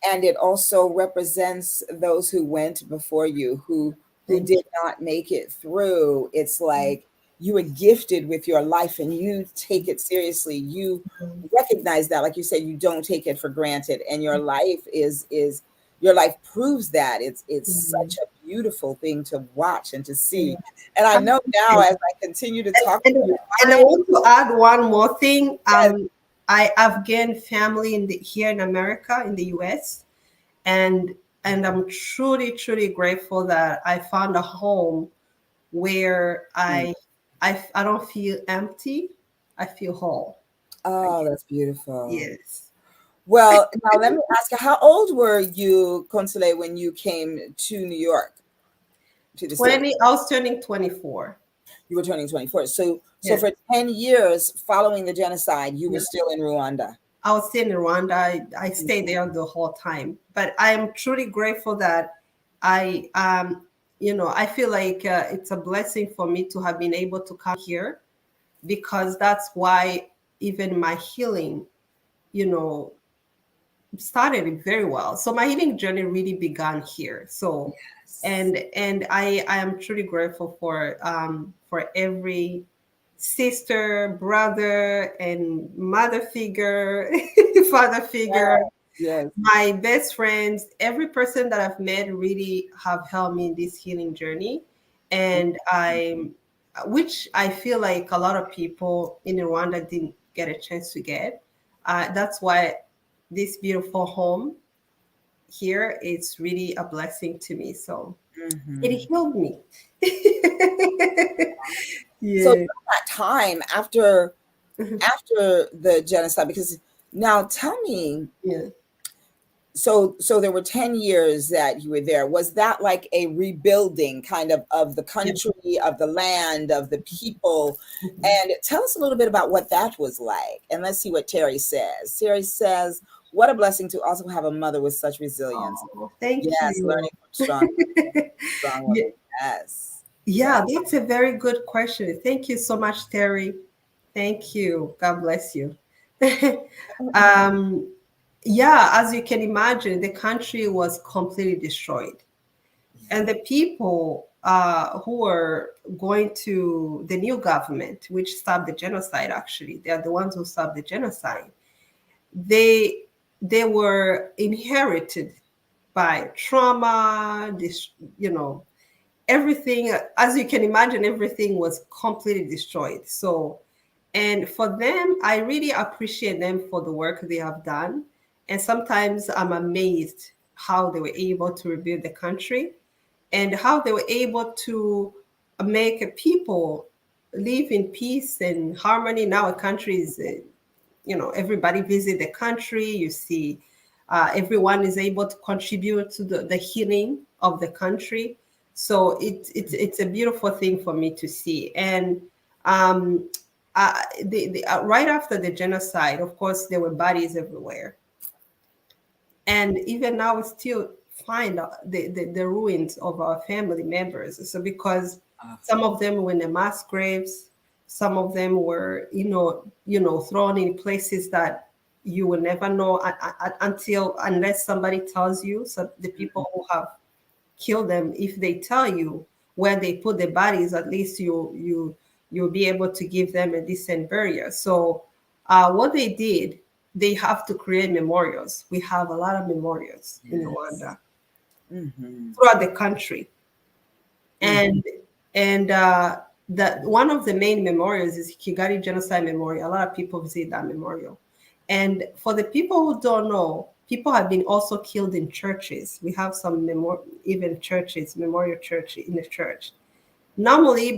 and it also represents those who went before you, who Thank did not make it through. It's like you were gifted with your life and you take it seriously. You you. recognize that, like you said, you don't take it for granted, and your life is your life proves that. It's such Mhm. a beautiful thing to watch and to Yeah. see. And I know now, as I continue to talk to And, you, and I I want to add one more thing. yes, I have gained family here in America, in the US, and I'm truly, truly grateful that I found a home where mm. I don't feel empty. I feel whole. Oh, that's beautiful. Yes. Well, now let me ask you, how old were you, Consolee, when you came to New York, to the States? 20, I was turning 24. You were turning 24. So Yes. for 10 years following the genocide, you were Yeah. still in Rwanda. I was still in Rwanda. I stayed there the whole time. But I am truly grateful that I, I feel like it's a blessing for me to have been able to come here, because that's why even my healing, you know, started very well. So my healing journey really began here. So, Yes. and I am truly grateful for every sister, brother, and mother figure, father figure, Yes. my best friends, every person that I've met really have helped me in this healing journey. And which I feel like a lot of people in Rwanda didn't get a chance to get. That's why this beautiful home here is really a blessing to me. So it Hmm. healed me. So Yeah. during that time after the genocide, because now tell me, Yeah. so there were 10 years that you were there. Was that like a rebuilding kind of the Yeah. country, of the land, of the people? Mhm. And tell us a little bit about what that was like. And let's see what Terry says. Terry says, what a blessing to also have a mother with such resilience. Oh, thank Yes, you. learning from strong Yeah, women. Yes. yeah, that's a very good question. Thank you so much, Terry. Thank you. God bless you. um, yeah, as you can imagine, the country was completely destroyed. And the people who were going to the new government, which stopped the genocide, actually, they are the ones who stopped the genocide. They they were inherited by trauma, this, everything, as you can imagine, everything was completely destroyed. So, and for them, I really appreciate them for the work they have done. And sometimes I'm amazed how they were able to rebuild the country and how they were able to make people live in peace and harmony. Now a country is everybody visit the country. You see, everyone is able to contribute to the healing of the country. So it's a beautiful thing for me to see. And right after the genocide, of course, there were bodies everywhere. And even now, we still find the ruins of our family members. So because some of them were in the mass graves, some of them were, thrown in places that you will never know unless somebody tells you. So the people who have killed them, if they tell you where they put the bodies, at least you'll be able to give them a decent burial. So what they did, they have to create memorials. We have a lot of memorials in Rwanda throughout the country, and one of the main memorials is Kigali Genocide Memorial. A lot of people visit that memorial, and for the people who don't know, people have been also killed in churches. We have some even churches, memorial church in the church. Normally,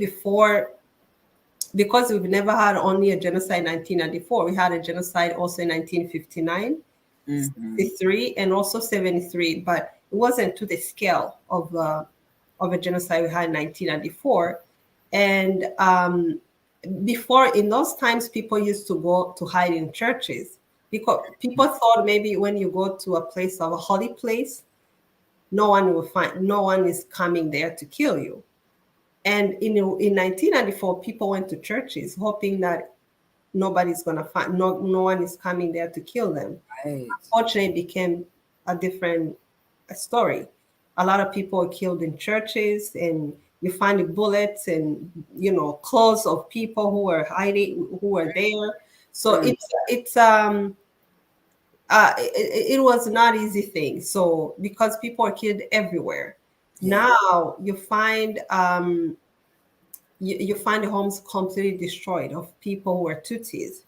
because we've never had only a genocide in 1994, we had a genocide also in 1959, 63, and also 73, but it wasn't to the scale of a genocide we had in 1994. And before, in those times, people used to go to hide in churches because people thought maybe when you go to a place of a holy place, no one is coming there to kill you. And in 1994, people went to churches hoping that nobody's going to find, no one is coming there to kill them. Right. Unfortunately, it became a different story. A lot of people are killed in churches, and you find the bullets and, clothes of people who are hiding, who are there. So it was not easy thing. So because people are killed everywhere, now you find you find the homes completely destroyed of people who are Tutsis,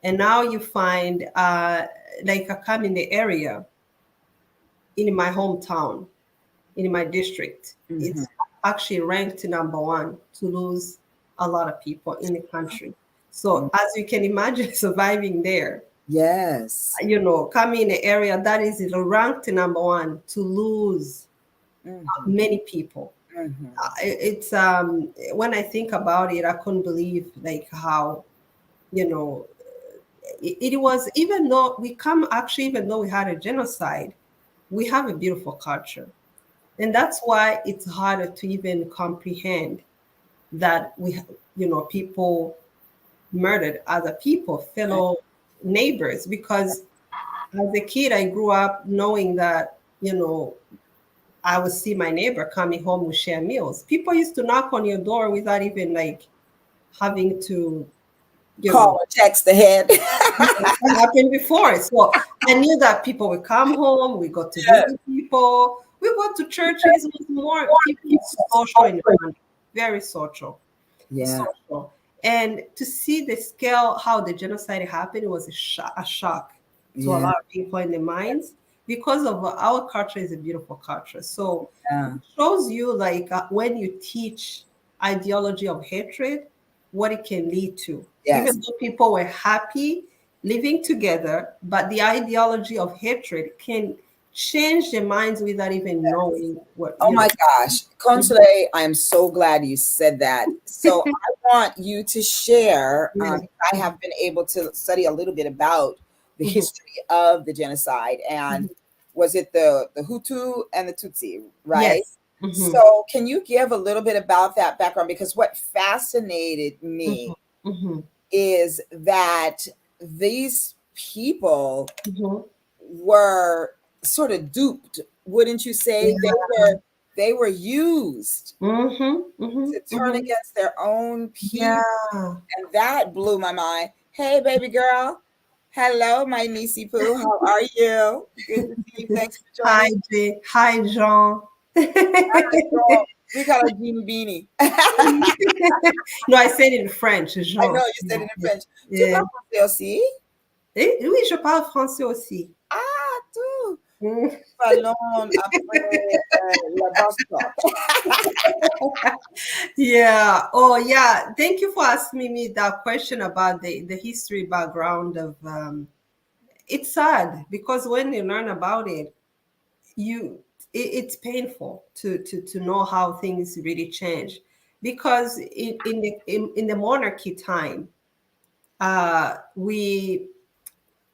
and now you find like I come in the area in my hometown, in my district, it's actually ranked number 1 to lose a lot of people in the country. So as you can imagine, surviving there. Yes. Coming in the area that is ranked number 1 to lose many people. It's when I think about it, I couldn't believe like how, it was, even though we had a genocide, we have a beautiful culture. And that's why it's harder to even comprehend that people murdered other people, fellow neighbors, because as a kid, I grew up knowing that, I would see my neighbor coming home, we share meals. People used to knock on your door without even like having to call or text ahead. That happened before. So I knew that people would come home, we got to visit people, we go to churches with more people, social in the country, very social. Yeah. Social. And to see the scale, how the genocide happened, it was a shock to a lot of people in their minds, because of our culture is a beautiful culture. So it shows you like when you teach ideology of hatred, what it can lead to. Yes. Even though people were happy living together, but the ideology of hatred can change their minds without even knowing what. Oh my gosh, Consolee, I am so glad you said that. So I want you to share. I have been able to study a little bit about the history of the genocide, and was it the Hutu and the Tutsi, right? Yes. So can you give a little bit about that background? Because what fascinated me is that these people were sort of duped, wouldn't you say? They were used to turn against their own people, and that blew my mind. Hey, baby girl. Hello, my niecey Poo. How are you? Good to see you. Thanks for joining. Hi, Jean. We call her Jeannie Beanie. No, I said it in French, Jean. I know you said it in French. Tu parles français aussi? Oui, je parle français aussi. Ah, tout. Mm. Ballon après la baston. Yeah. Oh, yeah. Thank you for asking me that question about the history background of. It's sad because when you learn about it, you it's painful to know how things really change. Because in the monarchy time, we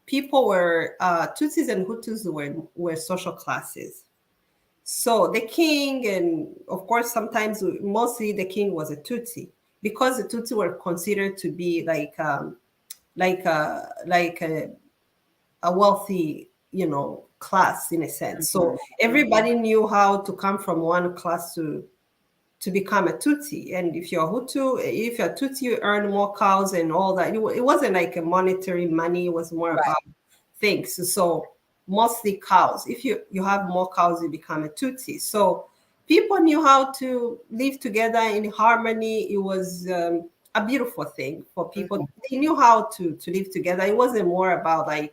people were Tutsis and Hutus were social classes. So the king, and of course, sometimes mostly the king was a Tutsi, because the Tutsi were considered to be like a wealthy, class in a sense. So Mhm, mhm. everybody knew how to come from one class to become a Tutsi. And if you're Hutu, if you're Tutsi, you earn more cows and all that. It wasn't like a monetary money. It was more Right. about things. So mostly cows. If you have more cows, you become a Tutsi. So people knew how to live together in harmony. It was a beautiful thing for people. Mhm. They knew how to live together. It wasn't more about like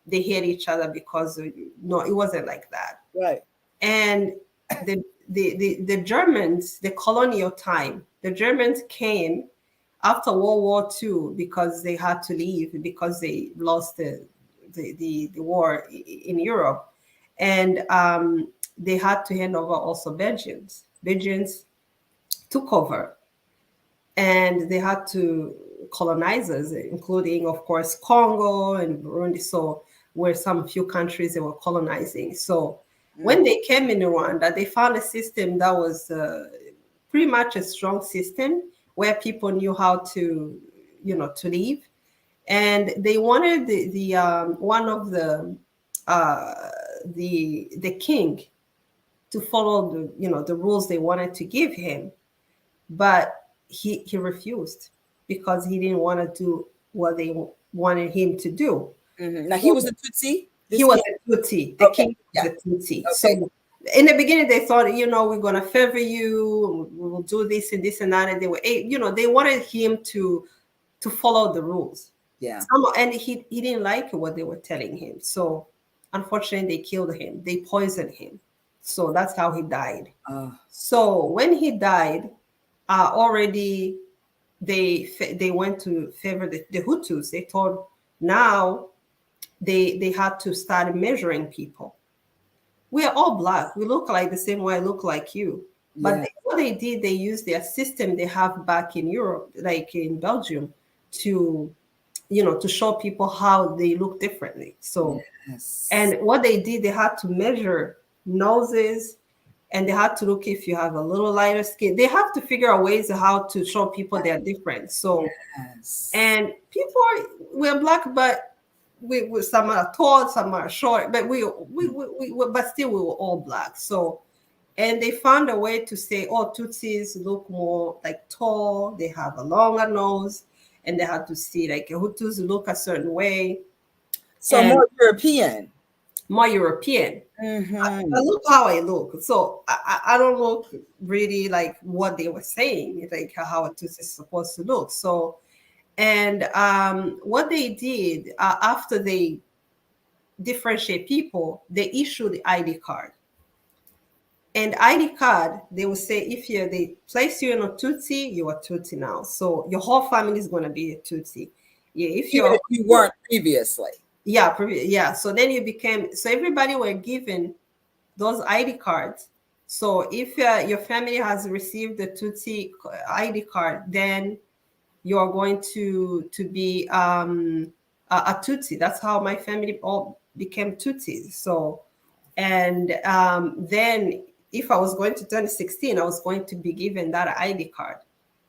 they hate each other because no, it wasn't like that. Right. And the Germans, the colonial time, the Germans came after World War II because they had to leave because they lost the war in Europe, and they had to hand over also Belgians. Belgians took over, and they had to colonizers, including, of course, Congo and Burundi. So, were some few countries they were colonizing. So, Mm. when they came in Rwanda, they found a system that was pretty much a strong system where people knew how to live, and they wanted the one of uh, the king to follow the rules they wanted to give him, but he refused because he didn't want to do what they wanted him to do. Mhm. Now he So was a Tutsi. he This was king. a Tutsi. The Okay. king was Yeah. a Tutsi. Okay. So in the beginning, they thought, we're gonna favor you. We will do this and this and that. And they were, they wanted him to follow the rules. Yeah. And he didn't like what they were telling him. So unfortunately, they killed him. They poisoned him. So that's how he died. Oh. So when he died, already they went to favor the Hutus. They thought now they had to start measuring people. We are all black. We look like the same way I look like you. But Yeah. what they did, they used their system they have back in Europe, like in Belgium, to to show people how they look differently. So, Yes. and what they did, they had to measure noses, and they had to look if you have a little lighter skin. They have to figure out ways of how to show people they're different. So, Yes. and people we're black, but we some are tall, some are short, but but still we were all black. So, and they found a way to say, oh, Tutsis look more like tall, they have a longer nose, and they had to see like Hutus look a certain way, So and more European. more European. I Mm-hmm. look how I look. So I don't look really like what they were saying, like how a Tutsi is supposed to look. So, and what they did after they differentiate people, they issued the ID card. And ID card, they will say if they place you in a Tutsi, you're a Tutsi now. So your whole family is going to be a Tutsi. Yeah, if Even you're if you weren't previously. yeah, yeah. So then so everybody were given those ID cards. So if your family has received the Tutsi ID card, then you're going to be a Tutsi. That's how my family all became Tutsis. So, and then if I was going to turn 16, I was going to be given that ID card.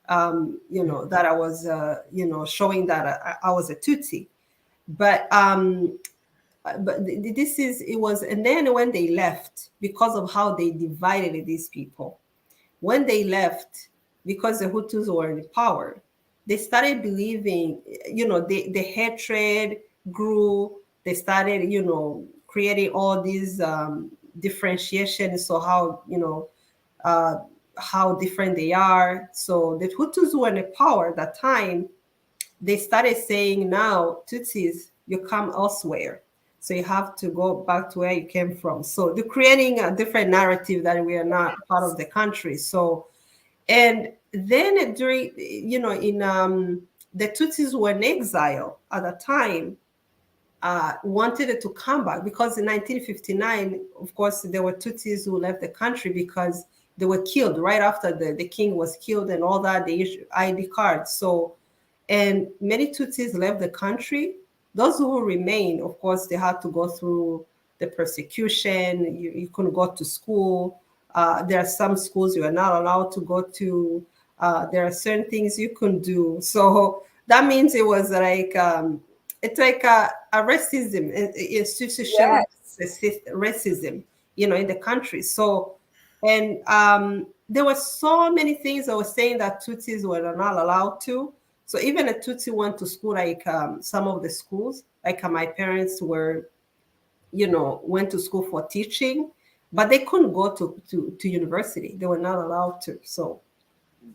That I was, showing that I was a Tutsi. But this is it was, and then when they left, because of how they divided these people, when they left, because the Hutus were in power, they started believing, the hatred grew. They started, creating all these differentiations. So uh, how different they are. So the Hutus were in power at that time. They started saying now, Tutsis, you come elsewhere. So you have to go back to where you came from. So they're creating a different narrative that we are not part of the country. So, and then during, in the Tutsis were in exile at the time, wanted it to come back because in 1959, of course, there were Tutsis who left the country because they were killed right after the king was killed and all that. They issued ID cards. So, and many Tutsis left the country. Those who remained, of course, they had to go through the persecution. You couldn't go to school. There are some schools you are not allowed to go to. There are certain things you couldn't do. So that means it was like it's like a racism, institutional Yes. racism, in the country. So, and there were so many things that were saying that Tutsis were not allowed to. So even a Tutsi went to school, like some of the schools, like my parents were, went to school for teaching, but they couldn't go to university. They were not allowed to. So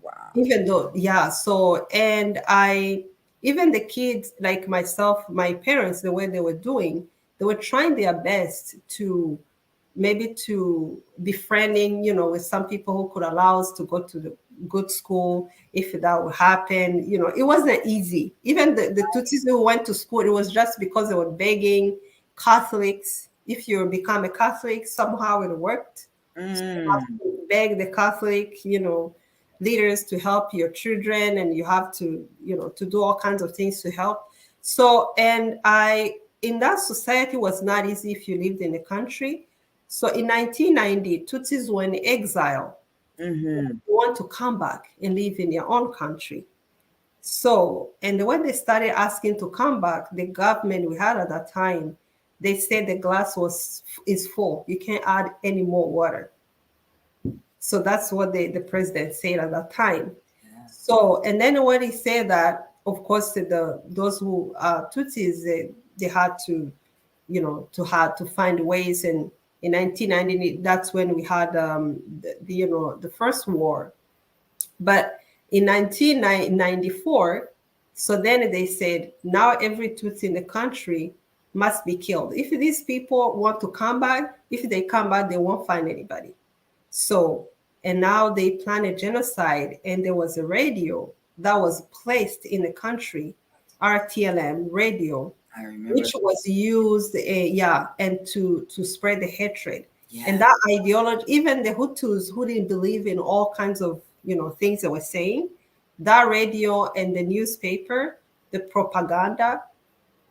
Wow. even though, yeah. So, and even the kids, like myself, my parents, the way they were doing, they were trying their best to maybe to befriending, with some people who could allow us to go to the good school if that would happen. It wasn't easy. Even the Tutsis who went to school, it was just because they were begging Catholics. If you become a Catholic, somehow it worked. So you have Mm. to beg the Catholic, leaders to help your children, and you have to, to do all kinds of things to help. So, and in that society was not easy if you lived in the country. So in 1990, Tutsis were in exile. Mm-hmm. They want to come back and live in their own country. So, and when they started asking to come back, the government we had at that time, they said the glass is full. You can't add any more water. So that's what the president said at that time. Yeah. So, and then when he said that, of course, those who are Tutsis, they had to, to find ways. And in 1990, that's when we had the first war. But in 1994, so then they said now every Tutsi in the country must be killed. If these people want to come back, if they come back, they won't find anybody. So, and now they plan a genocide, and there was a radio that was placed in the country, RTLM radio, I remember. which was used, and to spread the hatred. And Yeah. that ideology, even the Hutus who didn't believe in all kinds of things they were saying, that radio and the newspaper, the propaganda,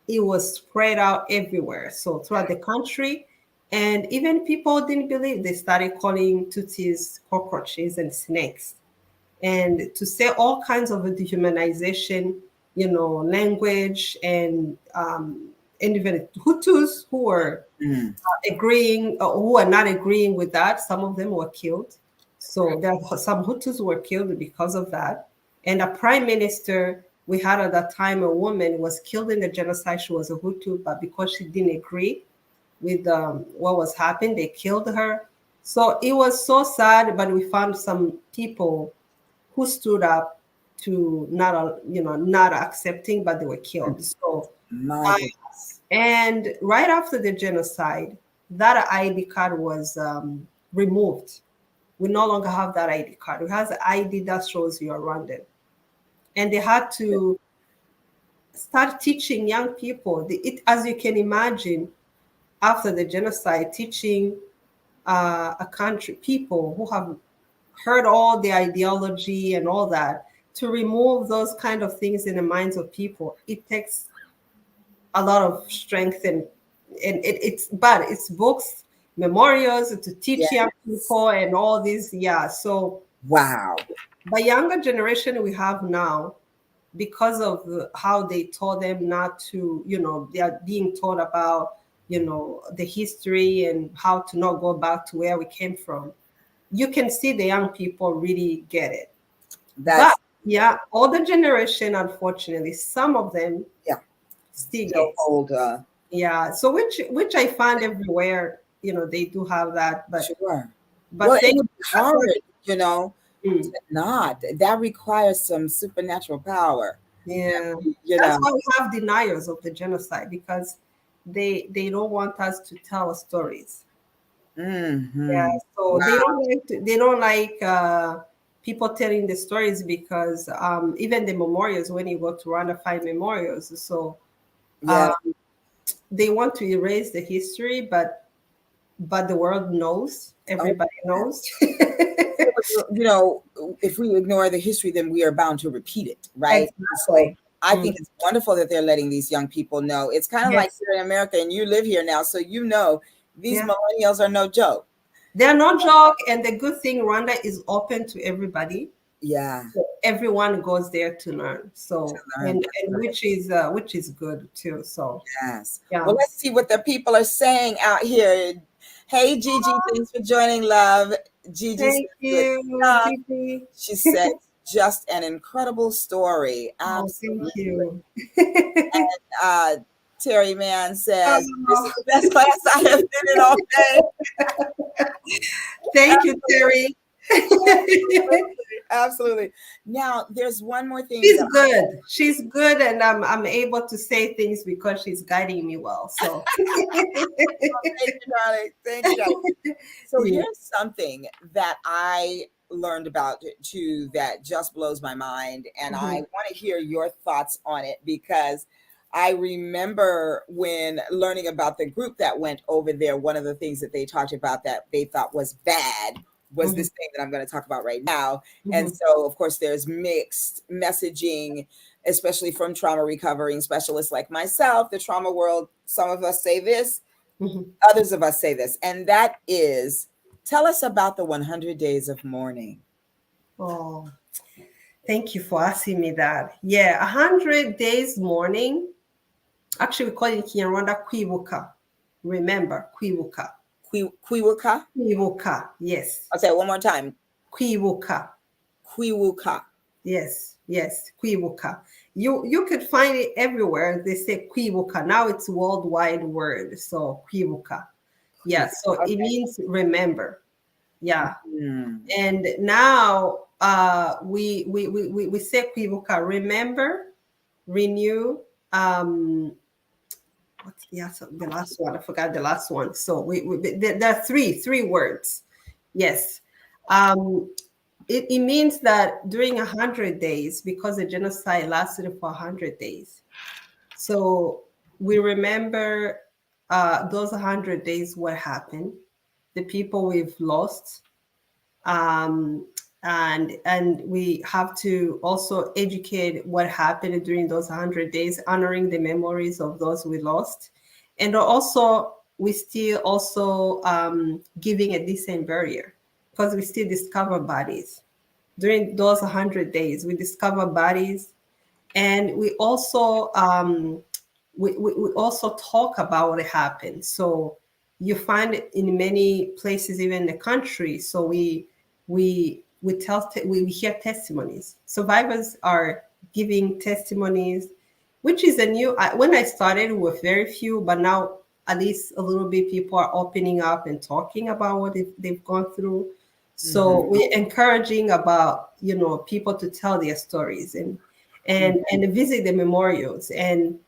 it was spread out everywhere. So throughout the country, and even people didn't believe. They started calling Tutsis cockroaches and snakes, and to say all kinds of dehumanization, language, and even Hutus who were Mm. agreeing, or who are not agreeing with that. Some of them were killed. So there are some Hutus were killed because of that. And a prime minister we had at that time, a woman, was killed in the genocide. She was a Hutu, but because she didn't agree with what was happening, they killed her. So it was so sad. But we found some people who stood up to not accepting, but they were killed. So My goodness. and right after the genocide, that ID card was removed. We no longer have that ID card. We have the ID that shows you are Rwandan. And they had to start teaching young people, as you can imagine, after the genocide, teaching a country, people who have heard all the ideology and all that, to remove those kind of things in the minds of people. It takes a lot of strength, it's books, memorials to teach young Yes. people and all these. Yeah. So Wow. the younger generation we have now, because of how they taught them not to, they are being taught about, the history and how to not go back to where we came from. You can see the young people really get it. But That's yeah, older generation, unfortunately, some of them yeah. still Still get. hold Yeah, so which I find everywhere, they do have that, sure. but Well, it thank would be hard, to mm, not. That requires some supernatural power. yeah. You That's know. why we have deniers of the genocide, because they don't want us to tell stories. Yeah, Mm-hmm. so Wow. they don't like people telling the stories because even the memorials, when you go to Rwanda, find memorials, so Yeah. uh, they want to erase the history, but the world knows, Oh, everybody knows. you know, if we ignore the history, then we are bound to repeat it, right? So Exactly. I Mm. think it's wonderful that they're letting these young people know. It's kind of like Yes. here in America, and you live here now, so you know these Yeah. millennials are no joke. They're no joke, and the good thing, Rwanda is open to everybody. Yeah. So everyone goes there to learn. To So learn. and which is good too. So Yes. yeah. Well, let's see what the people are saying out here. Hey, Gigi, thanks for joining, love. Gigi says Thank good you, stuff. Gigi. She said, just an incredible story. Oh, thank Absolutely. you. Uh, Terry Mann says, this is Oh, the best class I have been in all day. thank you, Terry. Absolutely. Now, there's one more thing She's that good. She's good, and I'm able to say things because she's guiding me well. So thank you, darling. Thank you, darling. So yeah. here's something that I learned about too that just blows my mind. And I Mhm. want to hear your thoughts on it because I remember when learning about the group that went over there, one of the things that they talked about that they thought was bad was Mhm. this thing that I'm going to talk about right now. And Mhm. so, of course, there's mixed messaging, especially from trauma recovering specialists like myself. The trauma world, some of us say this, Mhm. others of us say this, and that is, tell us about the 100 days of mourning. Oh, thank you for asking me that. Yeah, 100 days mourning. Actually, we call it in Kinyarwanda kwibuka. Remember, kwibuka. Kwiwuka. Kwibuka. Yes. I'll say it one more time. Kwibuka. Kwiwuka. Yes. Yes. Kwibuka. You could find it everywhere. They say kwibuka. Now it's worldwide word. So kwibuka. Yeah. So it Okay. means remember. Yeah. Hmm. And now we say kwibuka, remember, renew. What's the last one? I forgot the last one. So there are three words. Yes. Um, it means that during 100 days, because the genocide lasted for 100 days, so we remember those 100 days, what happened, the people we've lost, um, and we have to also educate what happened during those 100 days, honoring the memories of those we lost, and also we still also giving a decent burial because we still discover bodies during those 100 days. We discover bodies, and we also talk about what happened. So you find it in many places, even in the country. So we hear testimonies. Survivors are giving testimonies, which is a new. When I started, we were very few, but now at least a little bit people are opening up and talking about what they've gone through. So Mhm. we're encouraging about people to tell their stories and visit the memorials and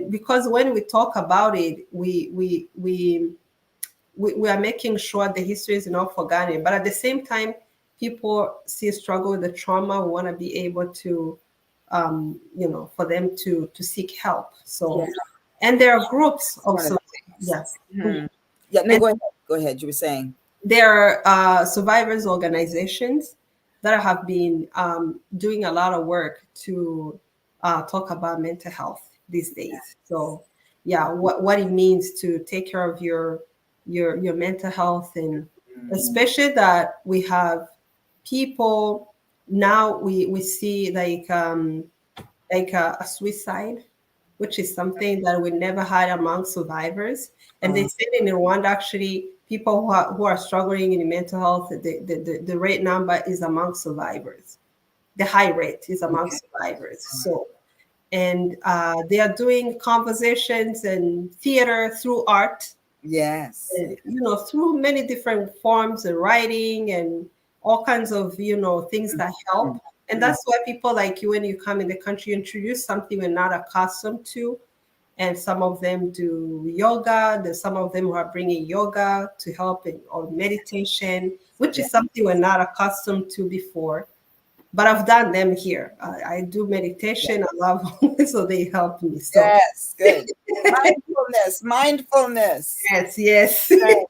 because when we talk about it, we are making sure the history is not forgotten, but at the same time people still struggle with the trauma. We want to be able to for them to seek help. Yeah, So and there are groups it's one of also. the Yeah. things. Mhm. Yeah, no, And go ahead. Go ahead. You were saying. there are survivors organizations that have been doing a lot of work to talk about mental health these days. So yeah, what it means to take care of your mental health, and Mhm. especially that we have people now, we see like a suicide, which is something that we never had among survivors. And they Uh, said in Rwanda, actually, people who are struggling in mental health, the rate number is among survivors. The high rate is among okay. survivors. So, and they are doing conversations and theater through art, Yes. through many different forms of writing and all kinds of, things that help. And Mhm. that's why people like you, when you come in the country, you introduce something we're not accustomed to. and some of them do yoga. There's some of them who are bringing yoga to help or meditation, which Yeah. is something we're not accustomed to before. But I've done them here. I do meditation. I love so they help me. So Yes, good. Mindfulness, mindfulness. yes, yes. Right.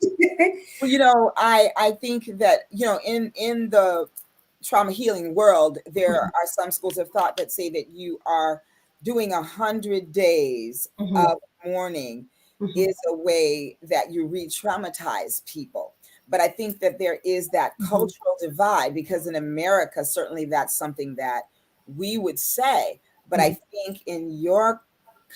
Well, I think that, in the trauma healing world, there are some schools of thought that say that you are doing 100 days Mhm, of mourning mhm, is a way that you re-traumatize people. But I think that there is that mhm, cultural divide, because in America, certainly that's something that we would say. But I mhm, think in your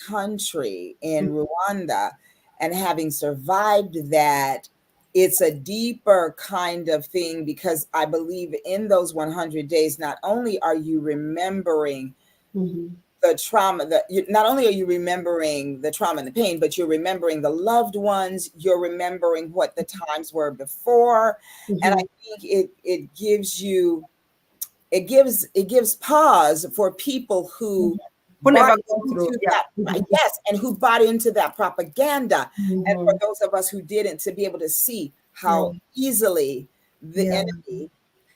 country, in Rwanda, and having survived that, it's a deeper kind of thing, because I believe in those 100 days, not only are you remembering mhm, the trauma, not only are you remembering the trauma and the pain, but you're remembering the loved ones, you're remembering what the times were before. And I mhm, think it gives pause for people mhm. who Who bought never go through? into Yeah. that, right? Mhm, Yes, and who bought into that propaganda. And for mhm. those of us who didn't, to be able to see Yeah. how easily the Yeah. enemy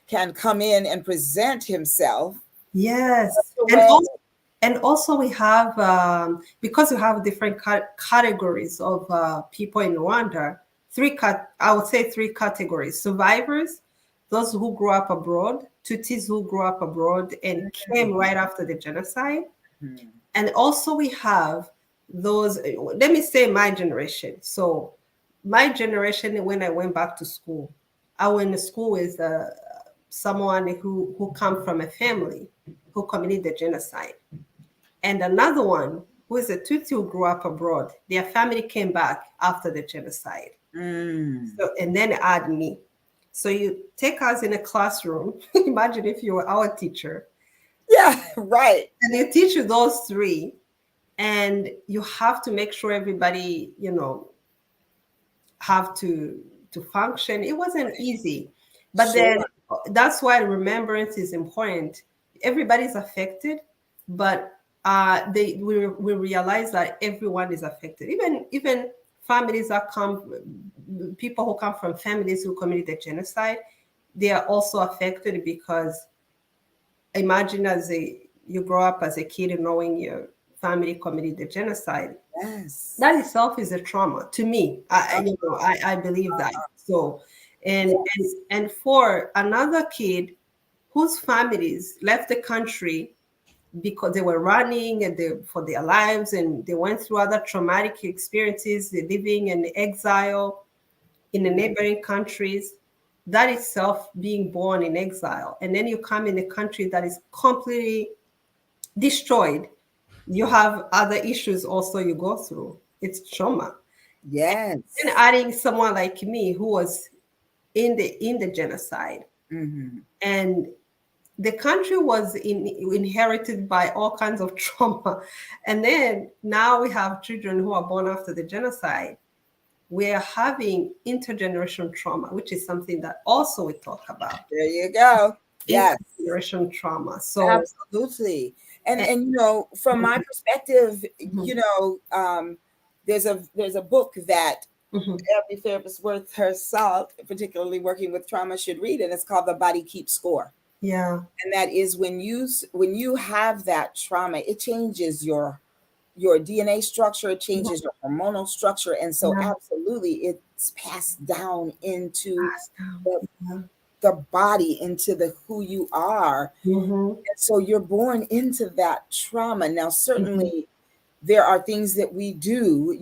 can come in and present himself Yes. the way. And also we have because we have different categories of people in Rwanda. I would say three categories: survivors, those who grew up abroad, Tutsis who grew up abroad and came right after the genocide, Mhm. and also we have those. Let me say my generation. So my generation, when I went back to school, I went to school with someone who come from a family who committed the genocide, and another one who is a Tutsi who grew up abroad. Their family came back after the genocide. Mm. So, and then add me. So you take us in a classroom. Imagine if you were our teacher, Yeah, right. and you teach you those three, and you have to make sure everybody, have to function. It wasn't easy, but then Sure. that's why remembrance is important. Everybody's affected, but we realize that everyone is affected. Even families that come, people who come from families who committed the genocide, they are also affected because imagine you grow up as a kid knowing your family committed the genocide. Yes. That itself is a trauma to me. I believe that. So, and and Yes. and for another kid whose families left the country because they were running and for their lives, and they went through other traumatic experiences, they're living in exile in the neighboring countries. That itself, being born in exile, and then you come in a country that is completely destroyed, you have other issues also you go through. It's trauma. And Yes. adding someone like me who was in the genocide, Hmm. and the country was inherited by all kinds of trauma, and then now we have children who are born after the genocide. We're having intergenerational trauma, which is something that also we talk about. There you go. Yes. Intergenerational trauma. So Absolutely. eh, And from my mhm, perspective, mhm, there's a book that mhm. every therapist worth her salt, particularly working with trauma, should read, and it's called The Body Keeps Score. Yeah. And that is when you have that trauma, it changes your DNA structure, it Mhm. changes your hormonal structure, and so Yeah. absolutely it's passed down into Pass down. the, Yeah. the body, into the who you are. Mhm, And so you're born into that trauma. Now, mhm. certainly there are things that we do,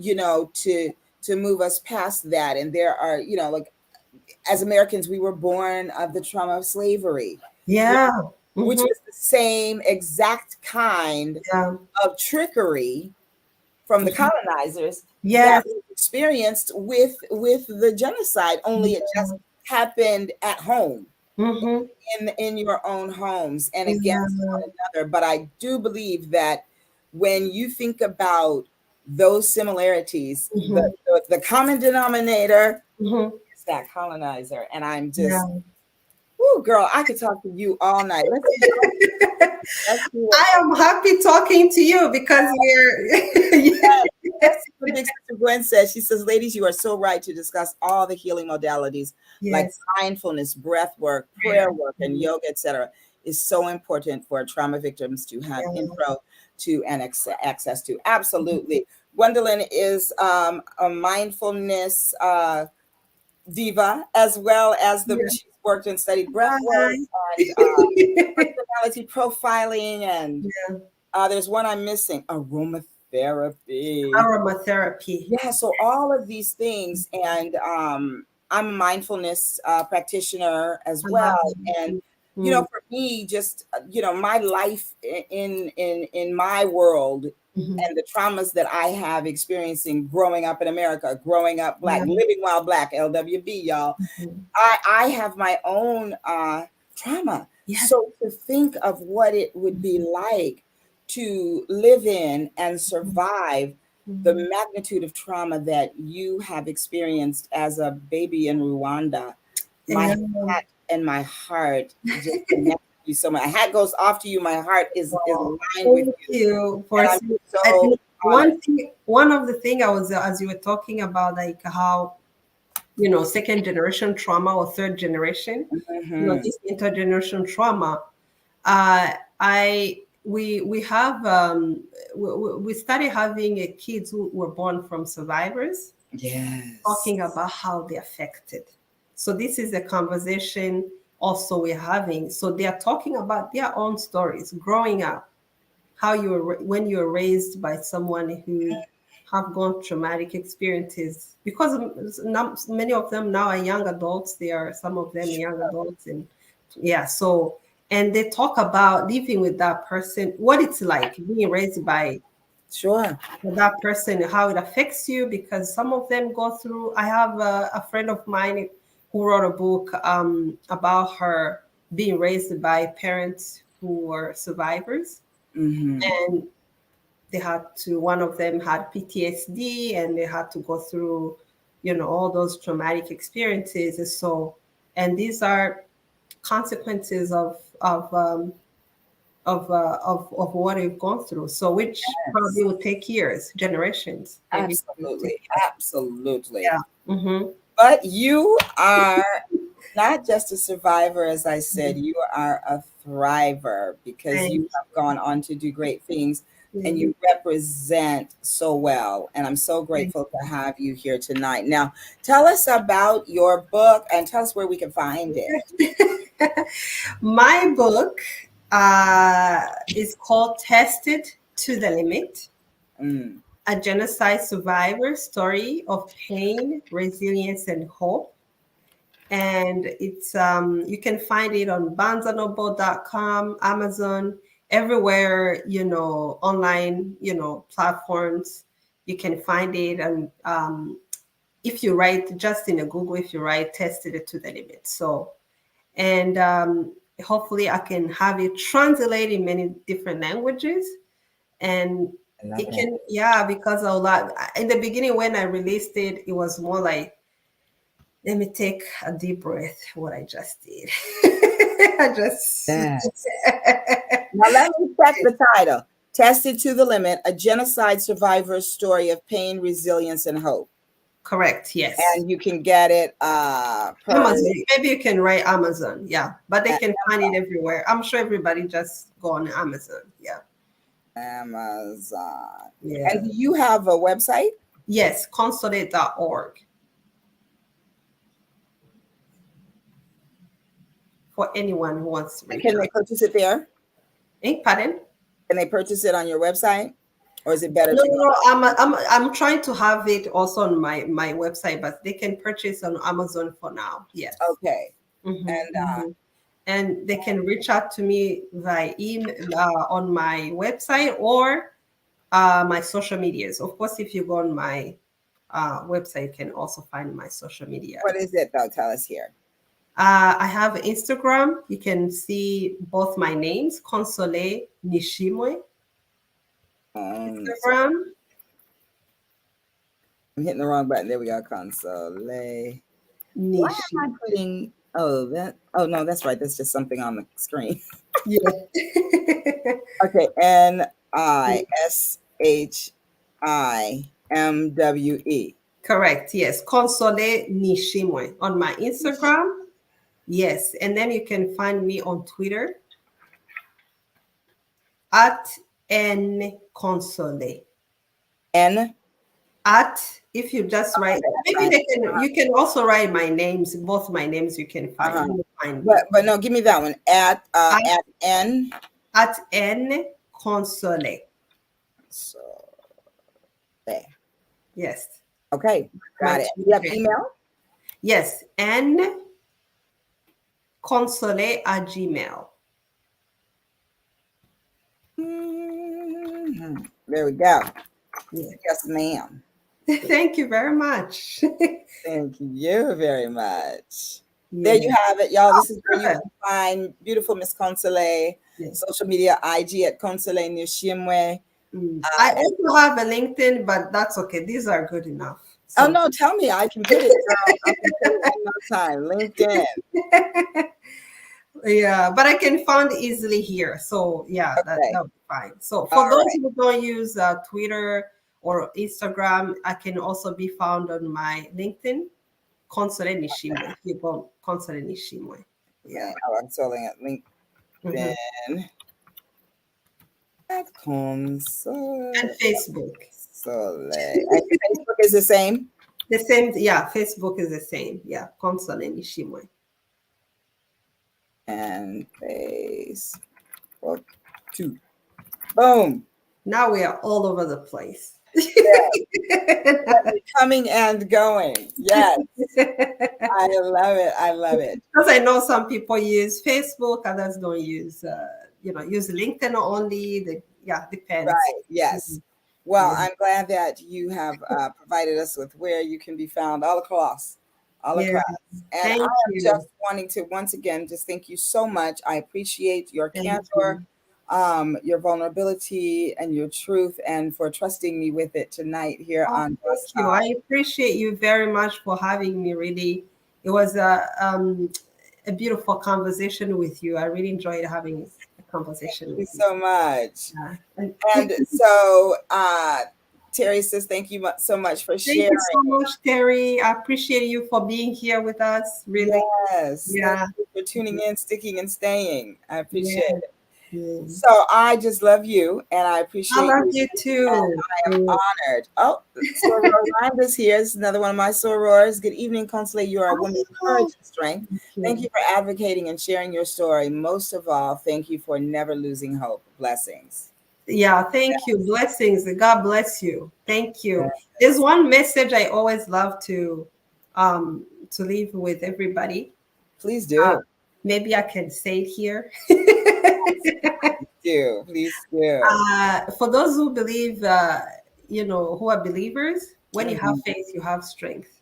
to move us past that. And there are, like, as Americans, we were born of the trauma of slavery, Yeah. which Mhm. was the same exact kind Yeah. of trickery from the Mhm. colonizers that Yes. we experienced with the genocide, only it just happened at home, Mhm. in your own homes and against Yeah. one another. But I do believe that when you think about those similarities, Mhm. the common denominator Mhm. is that colonizer. And I'm just, Yeah. whoo, girl, I could talk to you all night. Let's do it. I am happy talking to you because we're what Big Sister Gwen says. She says, ladies, you are so right to discuss all the healing modalities like Yes. mindfulness, breath work, prayer work, and yoga, etc. is so important for trauma victims to have intro to and access to. Absolutely. Gwendolyn is a mindfulness diva, as well as she's worked and studied breath work and personality profiling, and there's one I'm missing, aromatherapy. Aromatherapy. Yeah, so all of these things, and I'm a mindfulness practitioner as well, and you know, for me, just you know, my life in my world and the traumas that I have experiencing growing up in America, growing up Black, living while Black, LWB, y'all. I have my own trauma. Yes. So to think of what it would be like to live in and survive the magnitude of trauma that you have experienced as a baby in Rwanda, my hat and my heart just connect you so much. My hat goes off to you. My heart is aligned with you. For I'm so one of the things I was, as you were talking about, like how, you know, second generation trauma or third generation, you know, this intergenerational trauma. We started having kids who were born from survivors. Talking about how they affected. So this is a conversation also we're having. So they are talking about their own stories growing up, how you were when you were raised by someone who have gone traumatic experiences, because many of them now are young adults. They are, some of them young adults, and so, and they talk about living with that person, what it's like being raised by that person, how it affects you, because some of them go through. I have a friend of mine who wrote a book about her being raised by parents who were survivors, and they had to, one of them had PTSD, and they had to go through, you know, all those traumatic experiences. And so, and these are consequences of what we've gone through. So, which probably will take years, generations. Absolutely. Yeah. But you are not just a survivor, as I said, you are a thriver, because you have gone on to do great things and you represent so well. And I'm so grateful to have you here tonight. Now, tell us about your book and tell us where we can find it. My book is called Tested to the Limit, a genocide survivor story of pain, resilience, and hope. And it's you can find it on barnesandnoble.com, Amazon, everywhere, you know, online, you know, platforms. You can find it. And if you write just in a Google, if you write Tested it to the limit. So, and hopefully I can have it translated in many different languages. And it can, because a lot in the beginning when I released it, it was more like, let me take a deep breath, what I just did. I just now let me check the title. Tested to the Limit, a genocide survivor's story of pain, resilience, and hope. Correct, yes. And you can get it Amazon. Maybe you can write Amazon, but they can find it everywhere. I'm sure everybody just go on Amazon. Amazon. And do you have a website? Yes, consolee.org. For anyone who wants to reach out. Can they purchase it there? Pardon? Can they purchase it on your website? Or is it better? No, I'm trying to have it also on my website, but they can purchase on Amazon for now. Yes. Okay. And they can reach out to me via email on my website or my social medias. Of course, if you go on my website, you can also find my social media. What is it though? Tell us here. I have Instagram. You can see both my names, Consolee Nishimwe. Instagram. I'm hitting the wrong button. There we go. Consolee. Why am I putting? Oh, no, that's right. That's just something on the screen. Yeah. Okay. NISHIMWE. MWE. Correct. Yes. Consolee Nishimwe on my Instagram. Yes. And then you can find me on Twitter at @nconsolee. N. If you just write, maybe they can, you can also write my names, both my names you can find. You will find me. But no, give me that one. At N. @nconsolee. So there. Yes. Okay, got it. You have email? Yes. nconsolee@gmail. There we go. Yeah. Yes, ma'am. Thank you very much. Thank you very much. There you have it, y'all. This is where you can find beautiful Miss Consolee. Social media, IG at Consolee Nishimwe. I also have a LinkedIn, but that's okay. These are good enough. So. Oh no, tell me. I can put it down. I can put it one more time. LinkedIn. Yeah, but I can find easily here. So yeah, okay. that'll be fine. So for those who don't use Twitter or Instagram, I can also be found on my LinkedIn, Consolee Nishimwe. You go Consolee Nishimwe. Yeah. I'm calling it LinkedIn. At Consolee. And Facebook. And Facebook is the same? The same, yeah. Facebook is the same. Yeah, Consolee Nishimwe. And Facebook too. Boom. Now we are all over the place. Coming and going. Yes. I love it. I love it. Because I know some people use Facebook, others don't use, use LinkedIn only. Depends. Right. Yes. Well, I'm glad that you have provided us with where you can be found all across. And I am just wanting to once again just thank you so much. I appreciate your candor, your vulnerability, and your truth, and for trusting me with it tonight here on. Thank you. I appreciate you very much for having me. Really, it was a beautiful conversation with you. I really enjoyed having a conversation with you. Thank you so much. And so, Terry says, thank you so much for sharing. Thank you so much, Terry. I appreciate you for being here with us. Really. Yes. Yeah. Thank you for tuning in, sticking, and staying. I appreciate it. Yeah. So I just love you, and I appreciate I love you too. I am honored. Oh, Soror Rwanda's here. This is another one of my sorors. Good evening, Consolee. You are a woman of courage and strength. Thank you for advocating and sharing your story. Most of all, thank you for never losing hope. Blessings. Yeah, thank you. Blessings. God bless you. Thank you. There's one message I always love to leave with everybody. Please do. Maybe I can say it here. Please do. For those who believe, who are believers, when you have faith, you have strength.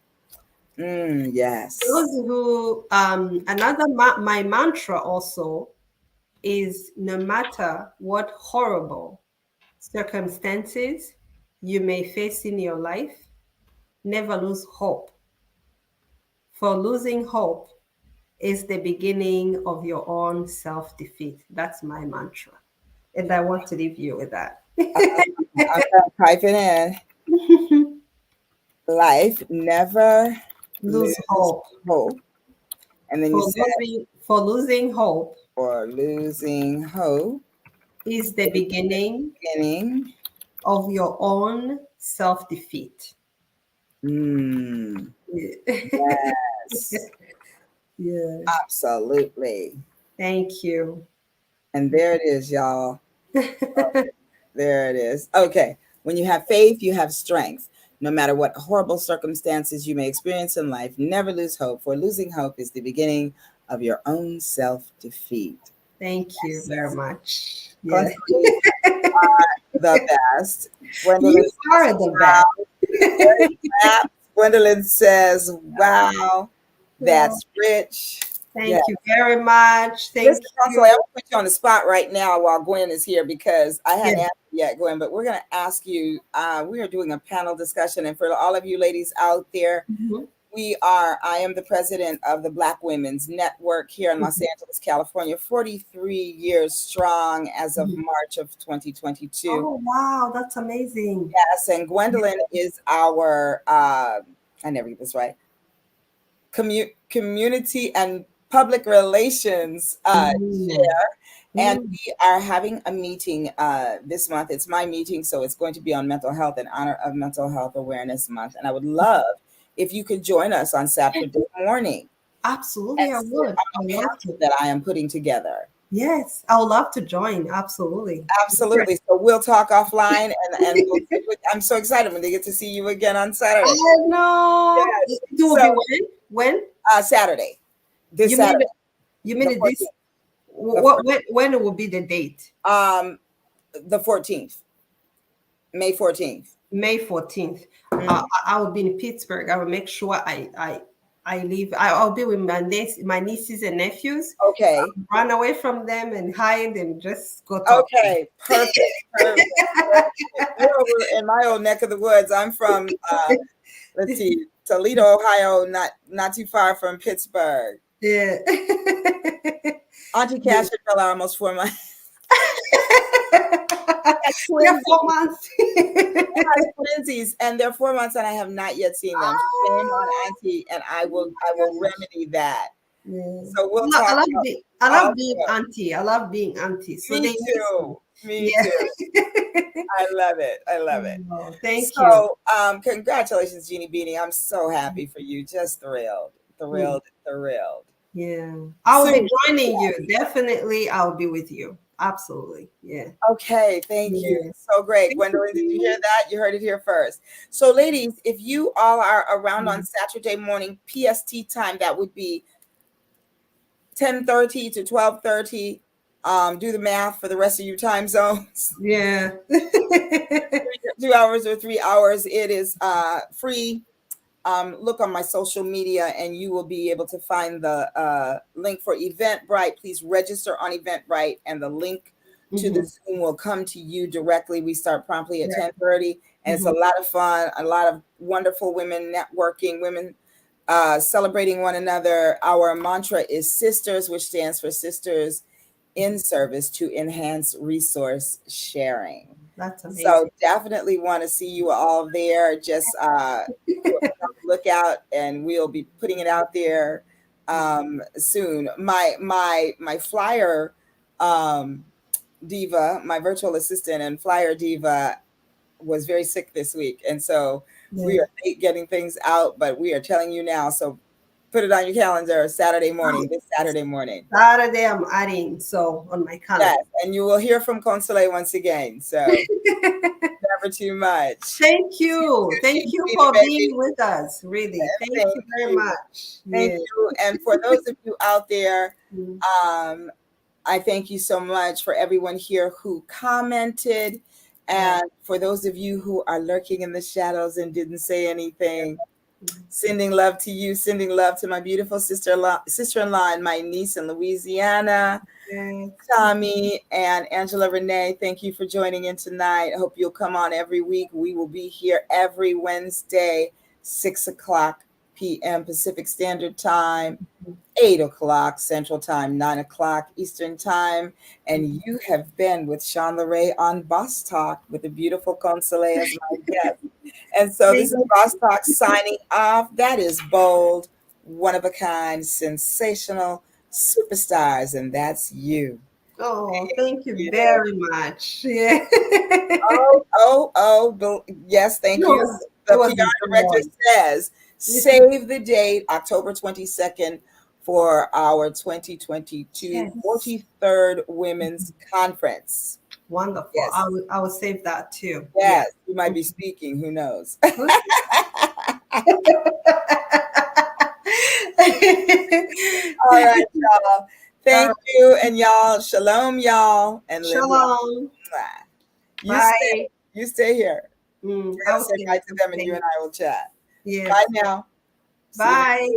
Yes. For those who, my mantra also is no matter what horrible circumstances you may face in your life, never lose hope. For losing hope is the beginning of your own self-defeat. That's my mantra. And I want to leave you with that. I'm going to type it in. Life never lose hope. And then for losing hope. For losing hope is the beginning of your own self-defeat. Yes. Yeah. Absolutely. Thank you. And there it is, y'all. There it is. Okay. When you have faith, you have strength. No matter what horrible circumstances you may experience in life, never lose hope, for losing hope is the beginning of your own self-defeat. Thank you very much. Yes. The best. Gwendolyn, you are the best. Gwendolyn says, wow, that's rich. Thank you very much. Thank you. I'm going to put you on the spot right now while Gwen is here, because I hadn't asked you yet, Gwen, but we're going to ask you, we are doing a panel discussion. And for all of you ladies out there, I am the president of the Black Women's Network here in Los Angeles, California, 43 years strong as of March of 2022. Oh, wow. That's amazing. Yes, and Gwendolyn is our, I never get this right, community and public relations chair. And we are having a meeting this month. It's my meeting, so it's going to be on mental health in honor of Mental Health Awareness Month. And I would love if you could join us on Saturday morning. Absolutely, I would. On a panel that I am putting together. Yes, I would love to join. Absolutely. Absolutely. So we'll talk offline, and I'm so excited when they get to see you again on Saturday. I know. Yes. It will be when? Saturday. This Saturday. You mean it this? When it will be the date? The 14th. May 14th. May 14th. I will be in Pittsburgh. I will make sure I leave. I'll be with my nieces and nephews. Okay. I'll run away from them and hide and just go talk. Okay, perfect. We're over in my old neck of the woods. I'm from let's see, Toledo, Ohio, not too far from Pittsburgh. Yeah. Auntie Cash and Bella are almost 4 months. They're 4 months. Twinsies, and they're 4 months, and I have not yet seen them. Shame on Auntie, and I will remedy that. Yeah. So we'll talk. I love being auntie. I love being auntie. So Me too. Me too. I love it. I love it. Oh, thank you. So, congratulations, Jeannie Beanie. I'm so happy for you. Just thrilled. Yeah. I will be joining you. Definitely, I'll be with you. Absolutely. Yeah. Okay. Thank you. So great. Gwendolyn, did you hear that? You heard it here first. So, ladies, if you all are around on Saturday morning PST time, that would be 10:30 to 12:30. Do the math for the rest of your time zones. Yeah. 2 hours or 3 hours. It is free. Look on my social media and you will be able to find the link for Eventbrite. Please register on Eventbrite and the link to the Zoom will come to you directly. We start promptly at 10:30 and it's a lot of fun, a lot of wonderful women networking, women celebrating one another. Our mantra is SISTERS, which stands for Sisters in Service to Enhance Resource Sharing. That's amazing. So definitely want to see you all there. Just look out, and we'll be putting it out there soon. My flyer diva, my virtual assistant and flyer diva, was very sick this week, and so we are late getting things out, but we are telling you now. So put it on your calendar. Saturday morning. This Saturday morning. Saturday, I'm adding on my calendar. Yes, and you will hear from Consolee once again. So never too much. Thank you. Thank you for being with us. Really. Thank you very much. Thank you. And for those of you out there, I thank you so much for everyone here who commented. And for those of you who are lurking in the shadows and didn't say anything, sending love to you, sending love to my beautiful sister-in-law and my niece in Louisiana, Tommy and Angela Renee. Thank you for joining in tonight. I hope you'll come on every week. We will be here every Wednesday, 6:00 p.m. Pacific Standard Time, 8:00 Central Time, 9:00 Eastern Time. And you have been with Sean LeRae on Boss Talk with the beautiful Consolee as my guest. And so this is Boss Talk signing off. That is bold, one of a kind, sensational superstars, and that's you. Oh, thank you very much. Yeah. Yes, thank you. The PR director says, save the date, October 22nd, for our 2022 43rd Women's Conference. Wonderful. Yes. I will save that too. Yes, you might be speaking. Who knows? All right, y'all. Thank you, and y'all. Shalom, y'all, and shalom. You stay here. I'll say bye to them, and you and I will chat. Yeah. Bye now. Bye.